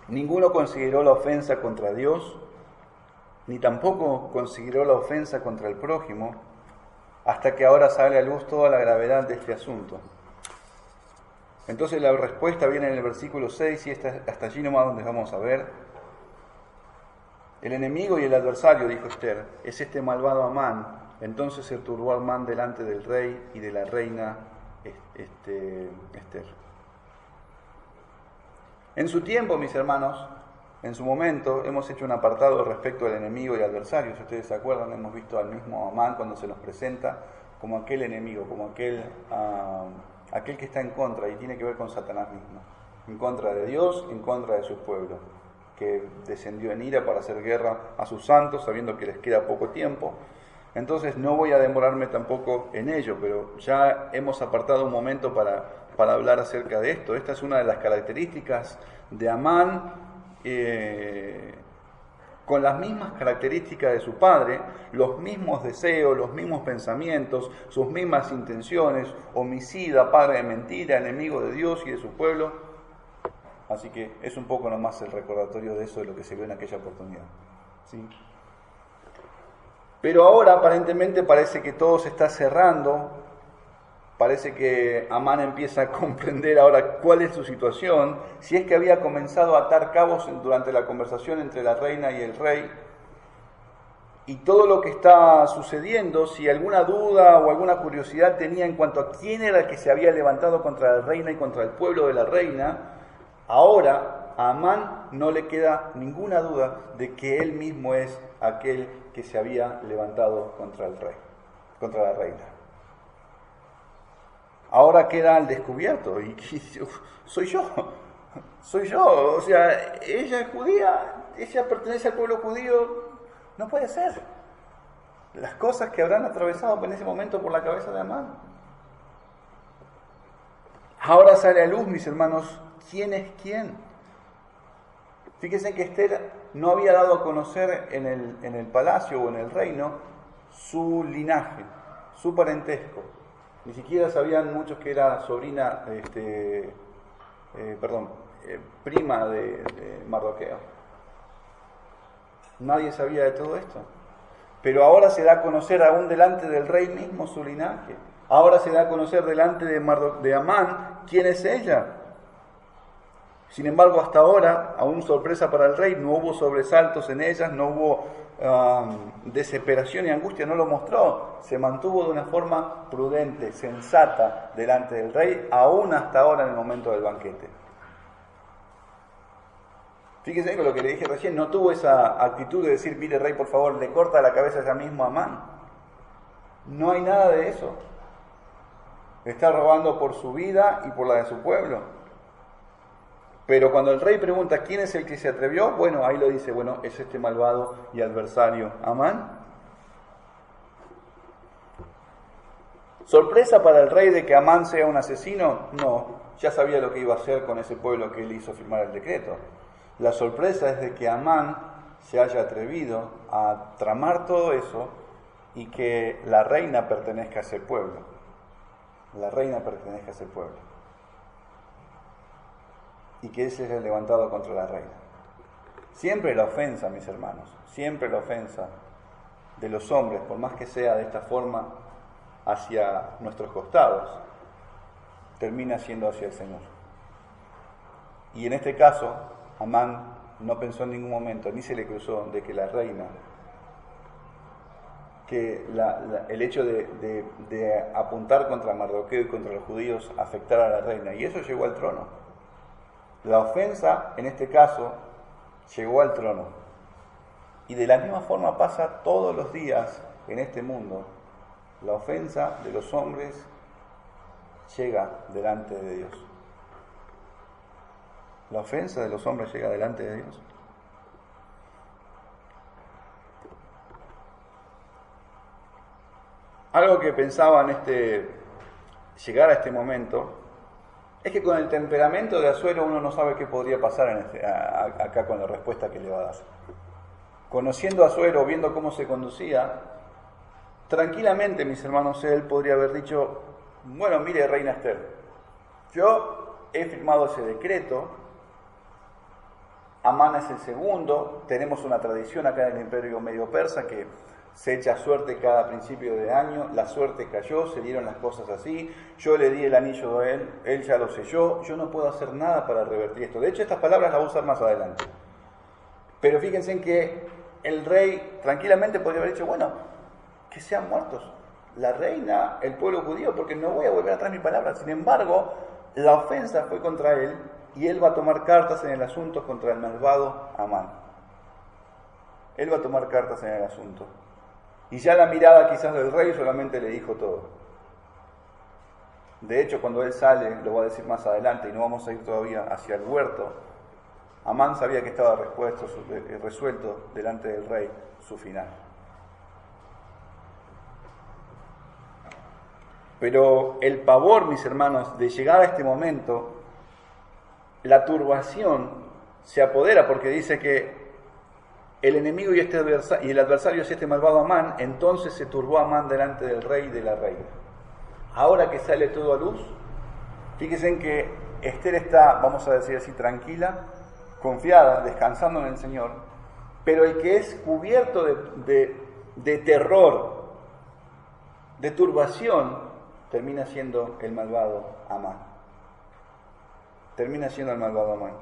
S2: Ninguno consideró la ofensa contra Dios, ni tampoco consideró la ofensa contra el prójimo, hasta que ahora sale a luz toda la gravedad de este asunto. Entonces la respuesta viene en el versículo 6 y hasta allí nomás donde vamos a ver. El enemigo y el adversario, dijo Esther, es este malvado Amán. Entonces se turbó Amán delante del rey y de la reina Esther. En su tiempo, mis hermanos, en su momento, hemos hecho un apartado respecto al enemigo y adversario. Si ustedes se acuerdan, hemos visto al mismo Amán cuando se nos presenta como aquel enemigo, como aquel que está en contra, y tiene que ver con Satanás mismo. En contra de Dios, en contra de su pueblo, que descendió en ira para hacer guerra a sus santos, sabiendo que les queda poco tiempo. Entonces no voy a demorarme tampoco en ello, pero ya hemos apartado un momento para hablar acerca de esto. Esta es una de las características de Amán, con las mismas características de su padre, los mismos deseos, los mismos pensamientos, sus mismas intenciones, homicida, padre de mentira, enemigo de Dios y de su pueblo. Así que es un poco nomás el recordatorio de eso, de lo que se vio en aquella oportunidad. ¿Sí? Pero ahora aparentemente parece que todo se está cerrando, parece que Amán empieza a comprender ahora cuál es su situación, si es que había comenzado a atar cabos durante la conversación entre la reina y el rey, y todo lo que está sucediendo, si alguna duda o alguna curiosidad tenía en cuanto a quién era el que se había levantado contra la reina y contra el pueblo de la reina, ahora a Amán no le queda ninguna duda de que él mismo es aquel que se había levantado contra el rey, contra la reina. Ahora queda al descubierto, y soy yo, o sea, ella es judía, ella pertenece al pueblo judío, no puede ser. Las cosas que habrán atravesado en ese momento por la cabeza de Amán. Ahora sale a luz, mis hermanos, quién es quién. Fíjense que Esther no había dado a conocer en el palacio o en el reino su linaje, su parentesco. Ni siquiera sabían muchos que era sobrina, prima de Mardoqueo. Nadie sabía de todo esto. Pero ahora se da a conocer aún delante del rey mismo su linaje. Ahora se da a conocer delante de Amán quién es ella. Sin embargo, hasta ahora, aún sorpresa para el rey, no hubo sobresaltos en ellas, no hubo desesperación y angustia, no lo mostró. Se mantuvo de una forma prudente, sensata delante del rey, aún hasta ahora en el momento del banquete. Fíjense con lo que le dije recién, no tuvo esa actitud de decir, mire rey, por favor, le corta la cabeza ya mismo a Amán. No hay nada de eso. Está robando por su vida y por la de su pueblo. Pero cuando el rey pregunta quién es el que se atrevió, bueno, ahí lo dice, bueno, es este malvado y adversario Amán. ¿Sorpresa para el rey de que Amán sea un asesino? No, ya sabía lo que iba a hacer con ese pueblo que él hizo firmar el decreto. La sorpresa es de que Amán se haya atrevido a tramar todo eso y que la reina pertenezca a ese pueblo. La reina pertenezca a ese pueblo. Y que él se haya levantado contra la reina. Siempre la ofensa, mis hermanos, siempre la ofensa de los hombres, por más que sea de esta forma hacia nuestros costados, termina siendo hacia el Señor. Y en este caso, Amán no pensó en ningún momento, ni se le cruzó de que la reina, que el hecho de apuntar contra Mardoqueo y contra los judíos afectara a la reina, y eso llegó al trono. La ofensa, en este caso, llegó al trono. Y de la misma forma pasa todos los días en este mundo. La ofensa de los hombres llega delante de Dios. La ofensa de los hombres llega delante de Dios. Algo que pensaba en llegar a este momento es que con el temperamento de Asuero uno no sabe qué podría pasar acá con la respuesta que le va a dar. Conociendo a Asuero, viendo cómo se conducía, tranquilamente, mis hermanos, él podría haber dicho, bueno, mire, reina Esther, yo he firmado ese decreto, Amán es el segundo, tenemos una tradición acá en el Imperio Medio Persa que se echa suerte cada principio de año, la suerte cayó, se dieron las cosas así, yo le di el anillo a él ya lo selló, yo no puedo hacer nada para revertir esto. De hecho, estas palabras las voy a usar más adelante. Pero fíjense en que el rey tranquilamente podría haber dicho, bueno, que sean muertos la reina, el pueblo judío, porque no voy a volver atrás mi palabra. Sin embargo, la ofensa fue contra él y él va a tomar cartas en el asunto contra el malvado Amán. Él va a tomar cartas en el asunto. Y ya la mirada quizás del rey solamente le dijo todo. De hecho, cuando él sale, lo va a decir más adelante, y no vamos a ir todavía hacia el huerto, Amán sabía que estaba resuelto delante del rey su final. Pero el pavor, mis hermanos, de llegar a este momento, la turbación se apodera, porque dice que el enemigo y el adversario es este malvado Amán. Entonces se turbó Amán delante del rey y de la reina. Ahora que sale todo a luz, fíjense en que Ester está, vamos a decir así, tranquila, confiada, descansando en el Señor, pero el que es cubierto de terror, de turbación, termina siendo el malvado Amán. Termina siendo el malvado Amán.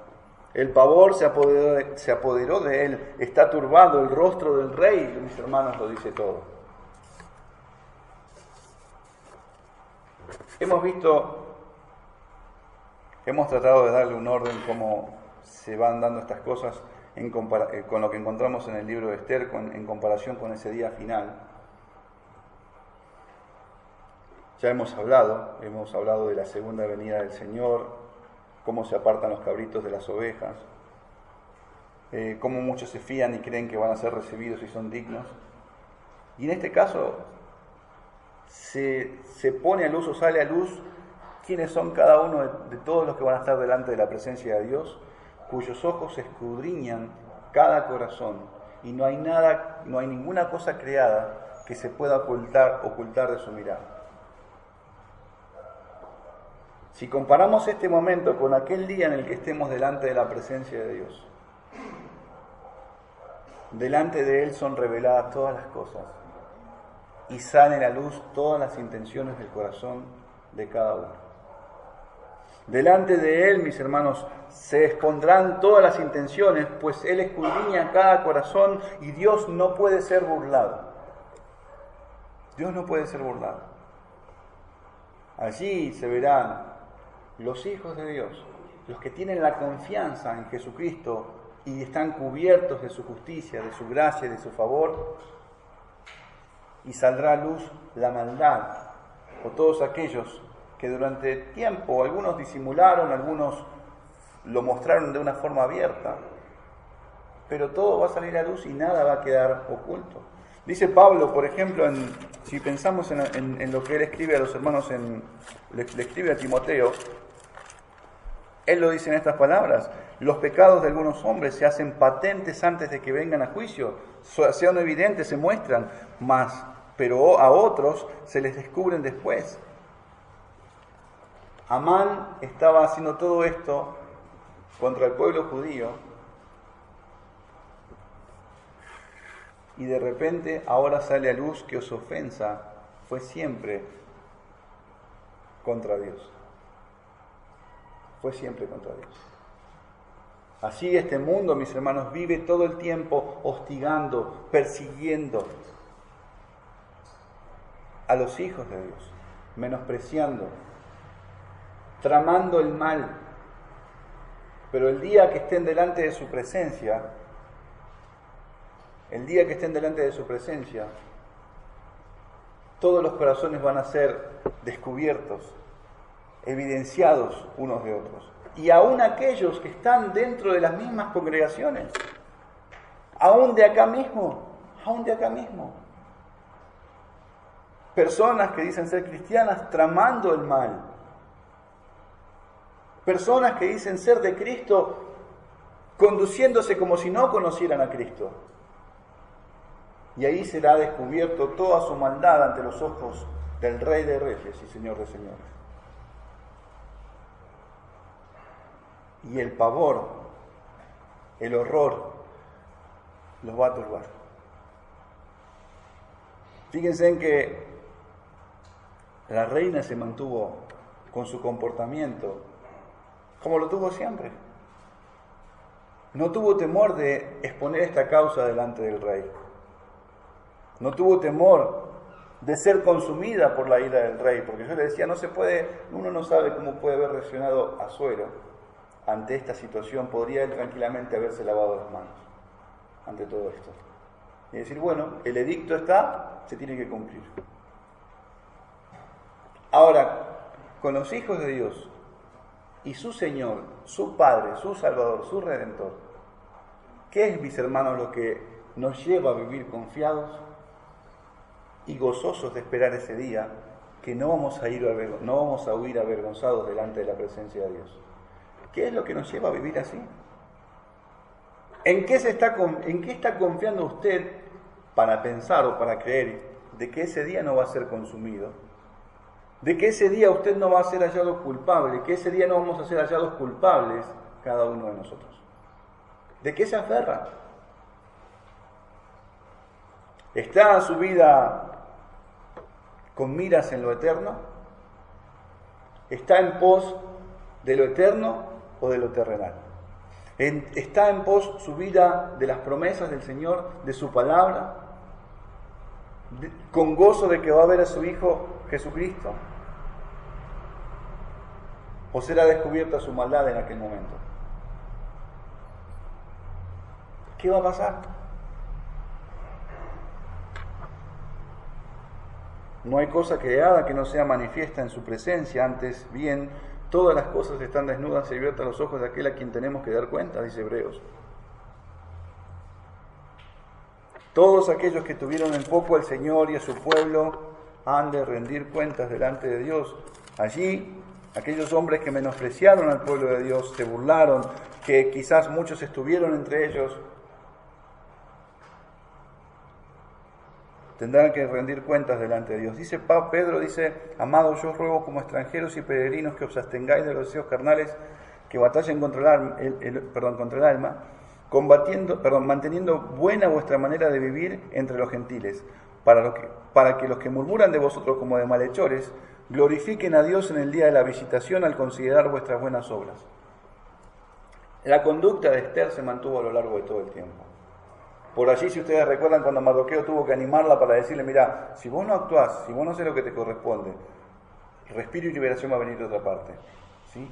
S2: El pavor se apoderó de él, está turbado el rostro del rey, mis hermanos, lo dice todo. Hemos tratado de darle un orden cómo se van dando estas cosas con lo que encontramos en el libro de Ester, en comparación con ese día final. Ya hemos hablado de la segunda venida del Señor, cómo se apartan los cabritos de las ovejas, cómo muchos se fían y creen que van a ser recibidos y son dignos. Y en este caso se pone a luz o sale a luz quiénes son cada uno de todos los que van a estar delante de la presencia de Dios, cuyos ojos escudriñan cada corazón, y no hay ninguna cosa creada que se pueda ocultar de su mirada. Si comparamos este momento con aquel día en el que estemos delante de la presencia de Dios, delante de Él son reveladas todas las cosas y salen a luz todas las intenciones del corazón de cada uno. Delante de Él, mis hermanos, se expondrán todas las intenciones, pues Él escudriña cada corazón y Dios no puede ser burlado. Dios no puede ser burlado. Allí se verán los hijos de Dios, los que tienen la confianza en Jesucristo y están cubiertos de su justicia, de su gracia y de su favor, y saldrá a luz la maldad, o todos aquellos que durante tiempo, algunos disimularon, algunos lo mostraron de una forma abierta, pero todo va a salir a luz y nada va a quedar oculto. Dice Pablo, por ejemplo, si pensamos en lo que él escribe a los hermanos, le escribe a Timoteo, él lo dice en estas palabras: los pecados de algunos hombres se hacen patentes antes de que vengan a juicio, sean evidentes, se muestran, pero a otros se les descubren después. Amán estaba haciendo todo esto contra el pueblo judío, y de repente ahora sale a luz que su ofensa fue siempre contra Dios. Fue siempre contra Dios. Así este mundo, mis hermanos, vive todo el tiempo hostigando, persiguiendo a los hijos de Dios, menospreciando, tramando el mal. Pero el día que estén delante de su presencia, todos los corazones van a ser descubiertos, evidenciados unos de otros. Y aún aquellos que están dentro de las mismas congregaciones, aún de acá mismo. Personas que dicen ser cristianas tramando el mal. Personas que dicen ser de Cristo conduciéndose como si no conocieran a Cristo. Y ahí será descubierto toda su maldad ante los ojos del Rey de Reyes y Señor de Señores. Y el pavor, el horror, los va a turbar. Fíjense en que la reina se mantuvo con su comportamiento como lo tuvo siempre. no tuvo temor de exponer esta causa delante del rey. No tuvo temor de ser consumida por la ira del rey, porque yo le decía, uno no sabe cómo puede haber reaccionado Asuero ante esta situación. Podría él tranquilamente haberse lavado las manos ante todo esto y decir, bueno, el edicto está, se tiene que cumplir. Ahora, con los hijos de Dios y su Señor, su Padre, su Salvador, su Redentor, ¿qué es, mis hermanos, lo que nos lleva a vivir confiados y gozosos de esperar ese día, que no vamos a huir avergonzados delante de la presencia de Dios? ¿Qué es lo que nos lleva a vivir así? ¿En qué está confiando usted para pensar o para creer de que ese día no va a ser consumido? De que ese día usted no va a ser hallado culpable, que ese día no vamos a ser hallados culpables cada uno de nosotros. ¿De qué se aferra? ¿Está su vida con miras en lo eterno? ¿Está en pos de lo eterno o de lo terrenal? ¿Está en pos su vida de las promesas del Señor, de su palabra, con gozo de que va a ver a su Hijo Jesucristo? ¿O será descubierta su maldad en aquel momento? ¿Qué va a pasar? No hay cosa creada que no sea manifiesta en su presencia, antes bien, todas las cosas están desnudas y abiertas a los ojos de aquel a quien tenemos que dar cuenta, dice Hebreos. Todos aquellos que tuvieron en poco al Señor y a su pueblo han de rendir cuentas delante de Dios. Allí, aquellos hombres que menospreciaron al pueblo de Dios, se burlaron, que quizás muchos estuvieron entre ellos, tendrán que rendir cuentas delante de Dios. Dice Pedro, amados, yo os ruego como extranjeros y peregrinos que os abstengáis de los deseos carnales que batallen contra el alma, manteniendo buena vuestra manera de vivir entre los gentiles, para que los que murmuran de vosotros como de malhechores, glorifiquen a Dios en el día de la visitación al considerar vuestras buenas obras. La conducta de Esther se mantuvo a lo largo de todo el tiempo. Por allí, si ustedes recuerdan, cuando Mardoqueo tuvo que animarla para decirle, mira, si vos no actuás, si vos no haces lo que te corresponde, respiro y liberación va a venir de otra parte, ¿sí?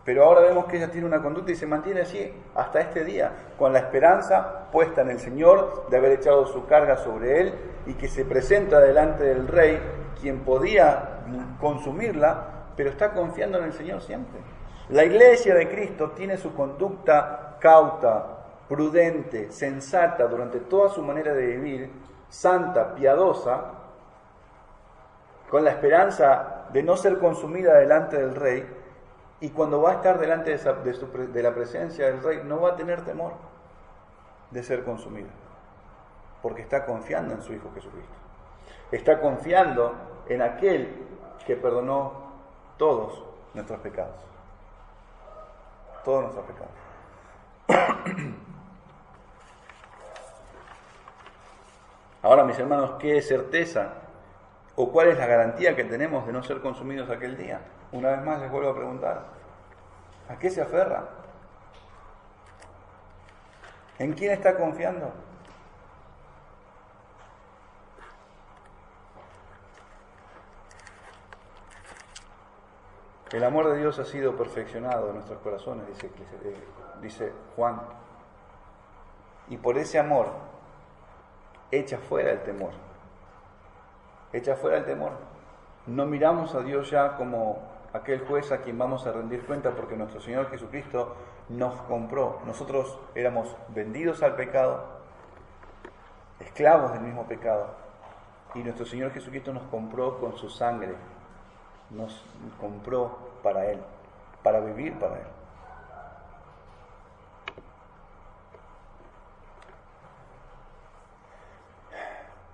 S2: Pero ahora vemos que ella tiene una conducta y se mantiene así hasta este día, con la esperanza puesta en el Señor de haber echado su carga sobre Él y que se presenta delante del Rey, quien podía consumirla, pero está confiando en el Señor siempre. La Iglesia de Cristo tiene su conducta cauta, prudente, sensata durante toda su manera de vivir, santa, piadosa, con la esperanza de no ser consumida delante del Rey, y cuando va a estar delante de la presencia del Rey no va a tener temor de ser consumida, porque está confiando en su Hijo Jesucristo. Está confiando en aquel que perdonó todos nuestros pecados. Todos nuestros pecados. Ahora, mis hermanos, ¿qué es certeza? ¿O cuál es la garantía que tenemos de no ser consumidos aquel día? Una vez más les vuelvo a preguntar, ¿a qué se aferra? ¿En quién está confiando? El amor de Dios ha sido perfeccionado en nuestros corazones, dice Juan. Y por ese amor, echa fuera el temor. Echa fuera el temor. No miramos a Dios ya como aquel juez a quien vamos a rendir cuenta, porque nuestro Señor Jesucristo nos compró. Nosotros éramos vendidos al pecado, esclavos del mismo pecado, y nuestro Señor Jesucristo nos compró con su sangre. Nos compró para Él, para vivir para Él.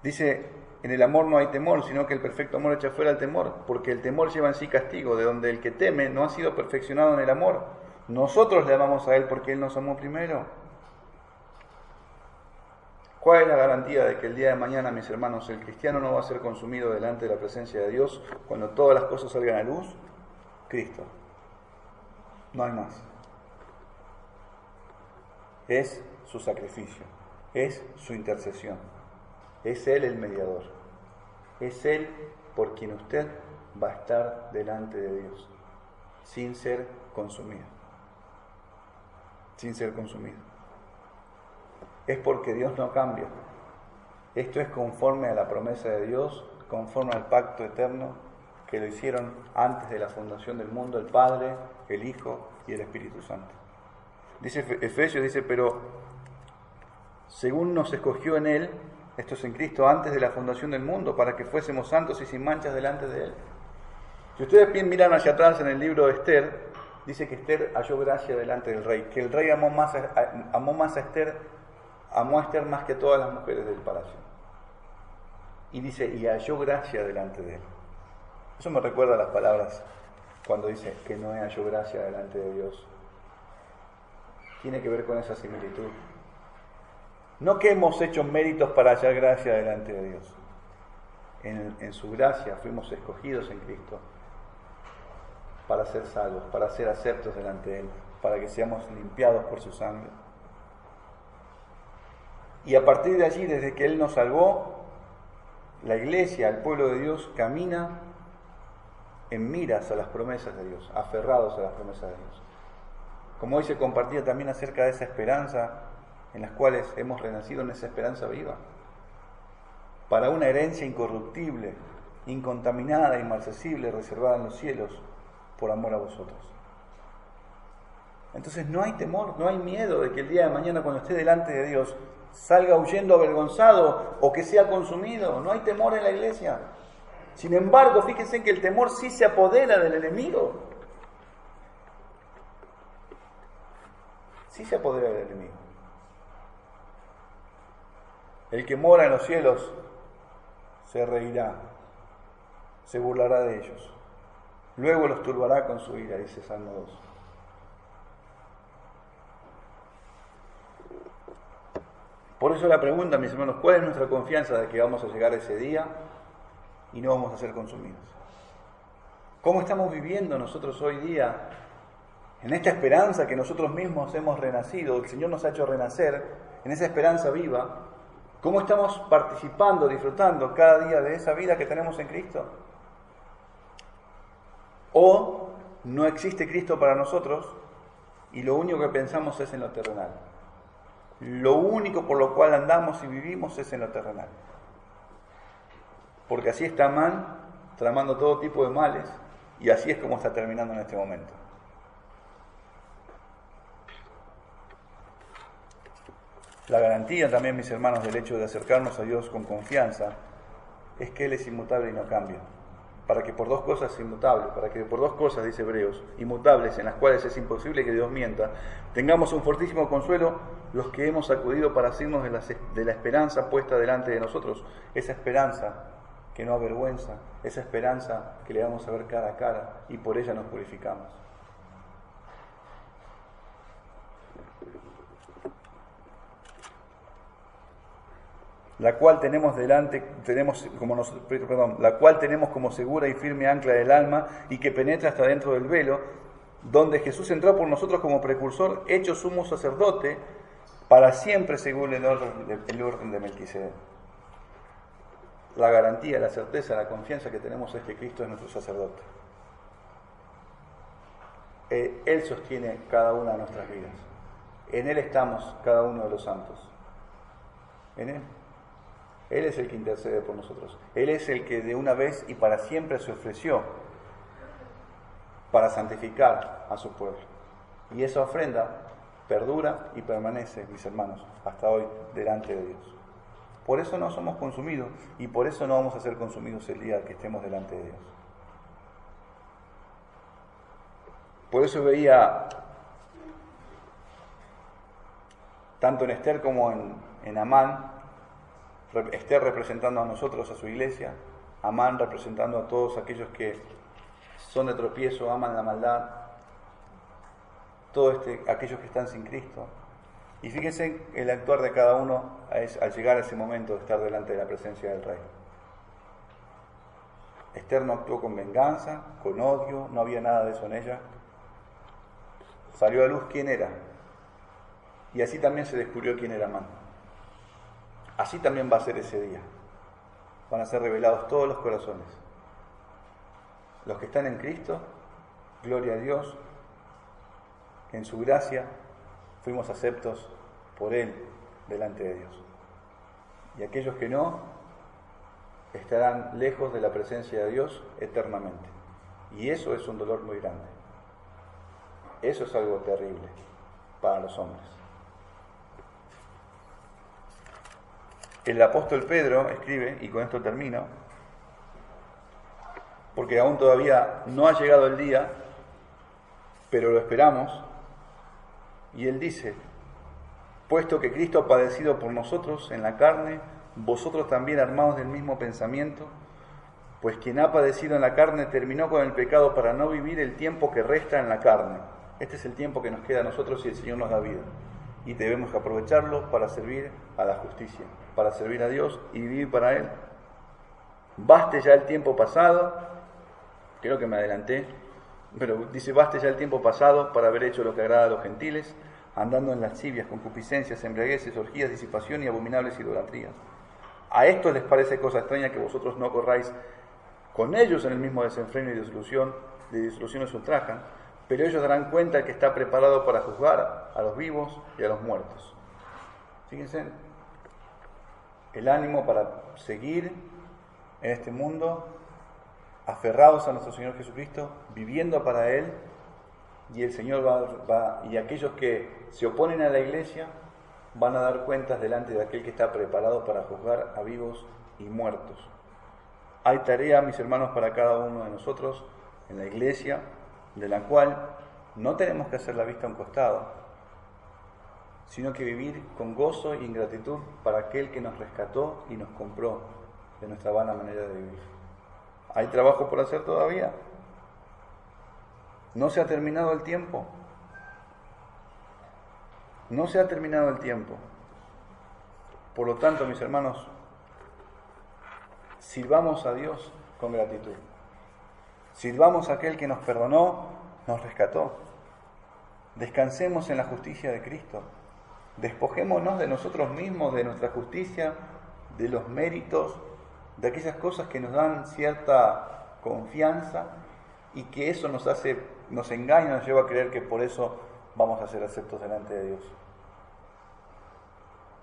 S2: Dice, en el amor no hay temor, sino que el perfecto amor echa fuera el temor, porque el temor lleva en sí castigo, de donde el que teme no ha sido perfeccionado en el amor. Nosotros le amamos a Él porque Él nos amó primero. ¿Cuál es la garantía de que el día de mañana, mis hermanos, el cristiano no va a ser consumido delante de la presencia de Dios cuando todas las cosas salgan a luz? Cristo. No hay más. es su sacrificio, es su intercesión, es Él el mediador, es Él por quien usted va a estar delante de Dios, sin ser consumido, sin ser consumido. Es porque Dios no cambia. Esto es conforme a la promesa de Dios, conforme al pacto eterno que lo hicieron antes de la fundación del mundo, el Padre, el Hijo y el Espíritu Santo. Dice Efesios, dice, pero según nos escogió en Él, esto es en Cristo, antes de la fundación del mundo, para que fuésemos santos y sin manchas delante de Él. Si ustedes bien miran hacia atrás en el libro de Esther, dice que Esther halló gracia delante del rey, que el rey amó a Esther más que todas las mujeres del palacio. Y dice, y halló gracia delante de él. Eso me recuerda a las palabras cuando dice que Noé halló gracia delante de Dios. Tiene que ver con esa similitud. No que hemos hecho méritos para hallar gracia delante de Dios. En su gracia fuimos escogidos en Cristo para ser salvos, para ser aceptos delante de Él, para que seamos limpiados por su sangre. Y a partir de allí, desde que Él nos salvó, la iglesia, el pueblo de Dios, camina en miras a las promesas de Dios, aferrados a las promesas de Dios. Como hoy se compartía también acerca de esa esperanza en las cuales hemos renacido, en esa esperanza viva, para una herencia incorruptible, incontaminada, inmarcesible, reservada en los cielos, por amor a vosotros. Entonces no hay temor, no hay miedo de que el día de mañana, cuando esté delante de Dios, salga huyendo avergonzado o que sea consumido. No hay temor en la iglesia. Sin embargo, fíjense que el temor sí se apodera del enemigo. Sí se apodera del enemigo. El que mora en los cielos se reirá, se burlará de ellos. Luego los turbará con su ira, dice Salmo 2. Por eso la pregunta, mis hermanos, ¿cuál es nuestra confianza de que vamos a llegar ese día y no vamos a ser consumidos? ¿Cómo estamos viviendo nosotros hoy día en esta esperanza que nosotros mismos hemos renacido? El Señor nos ha hecho renacer en esa esperanza viva. ¿Cómo estamos participando, disfrutando cada día de esa vida que tenemos en Cristo? ¿O no existe Cristo para nosotros y lo único que pensamos es en lo terrenal? Lo único por lo cual andamos y vivimos es en lo terrenal. Porque así está Amán tramando todo tipo de males y así es como está terminando en este momento. La garantía también, mis hermanos, del hecho de acercarnos a Dios con confianza es que Él es inmutable y no cambia. Para que por dos cosas inmutables, para que por dos cosas, dice Hebreos, inmutables, en las cuales es imposible que Dios mienta, tengamos un fortísimo consuelo los que hemos acudido para asirnos de la esperanza puesta delante de nosotros, esa esperanza que no avergüenza, esa esperanza que le vamos a ver cara a cara y por ella nos purificamos. La cual tenemos como segura y firme ancla del alma y que penetra hasta dentro del velo, donde Jesús entró por nosotros como precursor, hecho sumo sacerdote, para siempre según el orden de Melquisedec. La garantía, la certeza, la confianza que tenemos es que Cristo es nuestro sacerdote. Él sostiene cada una de nuestras vidas. En Él estamos cada uno de los santos. En Él. Él es el que intercede por nosotros. Él es el que de una vez y para siempre se ofreció para santificar a su pueblo. Y esa ofrenda perdura y permanece, mis hermanos, hasta hoy delante de Dios. Por eso no somos consumidos y por eso no vamos a ser consumidos el día que estemos delante de Dios. Por eso veía, tanto en Esther como en Amán, Esther representando a nosotros, a su iglesia, Amán representando a todos aquellos que son de tropiezo, aman la maldad, todos aquellos que están sin Cristo. Y fíjense el actuar de cada uno al llegar a ese momento de estar delante de la presencia del Rey. Esther no actuó con venganza, con odio, no había nada de eso en ella. Salió a luz quién era. y así también se descubrió quién era Amán. Así también va a ser ese día. Van a ser revelados todos los corazones. Los que están en Cristo, gloria a Dios, en su gracia fuimos aceptos por Él delante de Dios. Y aquellos que no, estarán lejos de la presencia de Dios eternamente. Y eso es un dolor muy grande. Eso es algo terrible para los hombres. El apóstol Pedro escribe, y con esto termino, porque aún todavía no ha llegado el día, pero lo esperamos, y él dice: puesto que Cristo ha padecido por nosotros en la carne, vosotros también armados del mismo pensamiento, pues quien ha padecido en la carne terminó con el pecado para no vivir el tiempo que resta en la carne. Este es el tiempo que nos queda a nosotros y el Señor nos da vida. Y debemos aprovecharlo para servir a la justicia, para servir a Dios y vivir para Él. Baste ya el tiempo pasado, creo que me adelanté, pero dice: baste ya el tiempo pasado para haber hecho lo que agrada a los gentiles, andando en lascivias, concupiscencias, embriagueces, orgías, disipación y abominables idolatrías. A estos les parece cosa extraña que vosotros no corráis con ellos en el mismo desenfreno y disoluciones ultrajan, pero ellos darán cuenta que está preparado para juzgar a los vivos y a los muertos. Fíjense, el ánimo para seguir en este mundo, aferrados a nuestro Señor Jesucristo, viviendo para Él, y el Señor y aquellos que se oponen a la iglesia van a dar cuentas delante de aquel que está preparado para juzgar a vivos y muertos. Hay tarea, mis hermanos, para cada uno de nosotros en la iglesia, de la cual no tenemos que hacer la vista a un costado, sino que vivir con gozo y gratitud para aquel que nos rescató y nos compró de nuestra vana manera de vivir. ¿Hay trabajo por hacer todavía? ¿No se ha terminado el tiempo? No se ha terminado el tiempo. Por lo tanto, mis hermanos, sirvamos a Dios con gratitud. Sirvamos a aquel que nos perdonó, nos rescató. Descansemos en la justicia de Cristo. Despojémonos de nosotros mismos, de nuestra justicia, de los méritos, de aquellas cosas que nos dan cierta confianza y que eso nos engaña, nos lleva a creer que por eso vamos a ser aceptos delante de Dios.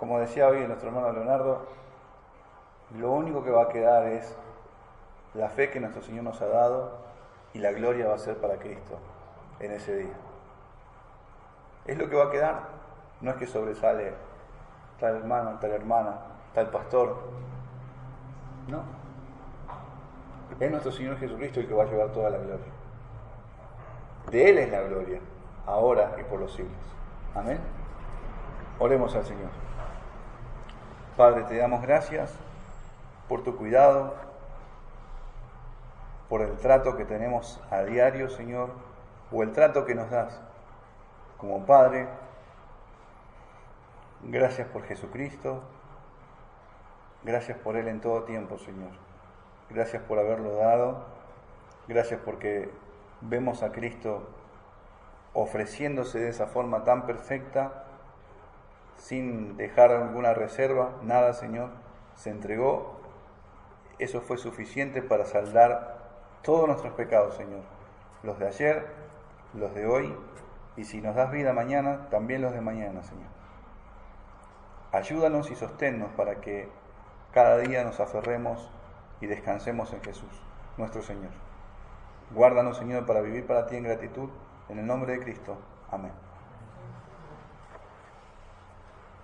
S2: Como decía hoy nuestro hermano Leonardo, lo único que va a quedar es la fe que nuestro Señor nos ha dado, y la gloria va a ser para Cristo en ese día. Es lo que va a quedar. No es que sobresale tal hermano, tal hermana, tal pastor. No. Es nuestro Señor Jesucristo el que va a llevar toda la gloria. De Él es la gloria, ahora y por los siglos. Amén. Oremos al Señor. Padre, te damos gracias por tu cuidado, por el trato que tenemos a diario, Señor, o el trato que nos das como Padre. Gracias por Jesucristo. Gracias por Él en todo tiempo, Señor. Gracias por haberlo dado. Gracias porque vemos a Cristo ofreciéndose de esa forma tan perfecta, sin dejar alguna reserva, nada, Señor. Se entregó. Eso fue suficiente para saldar todos nuestros pecados, Señor. Los de ayer, los de hoy, y si nos das vida mañana, también los de mañana, Señor. Ayúdanos y sosténnos para que cada día nos aferremos y descansemos en Jesús, nuestro Señor. Guárdanos, Señor, para vivir para ti en gratitud, en el nombre de Cristo. Amén.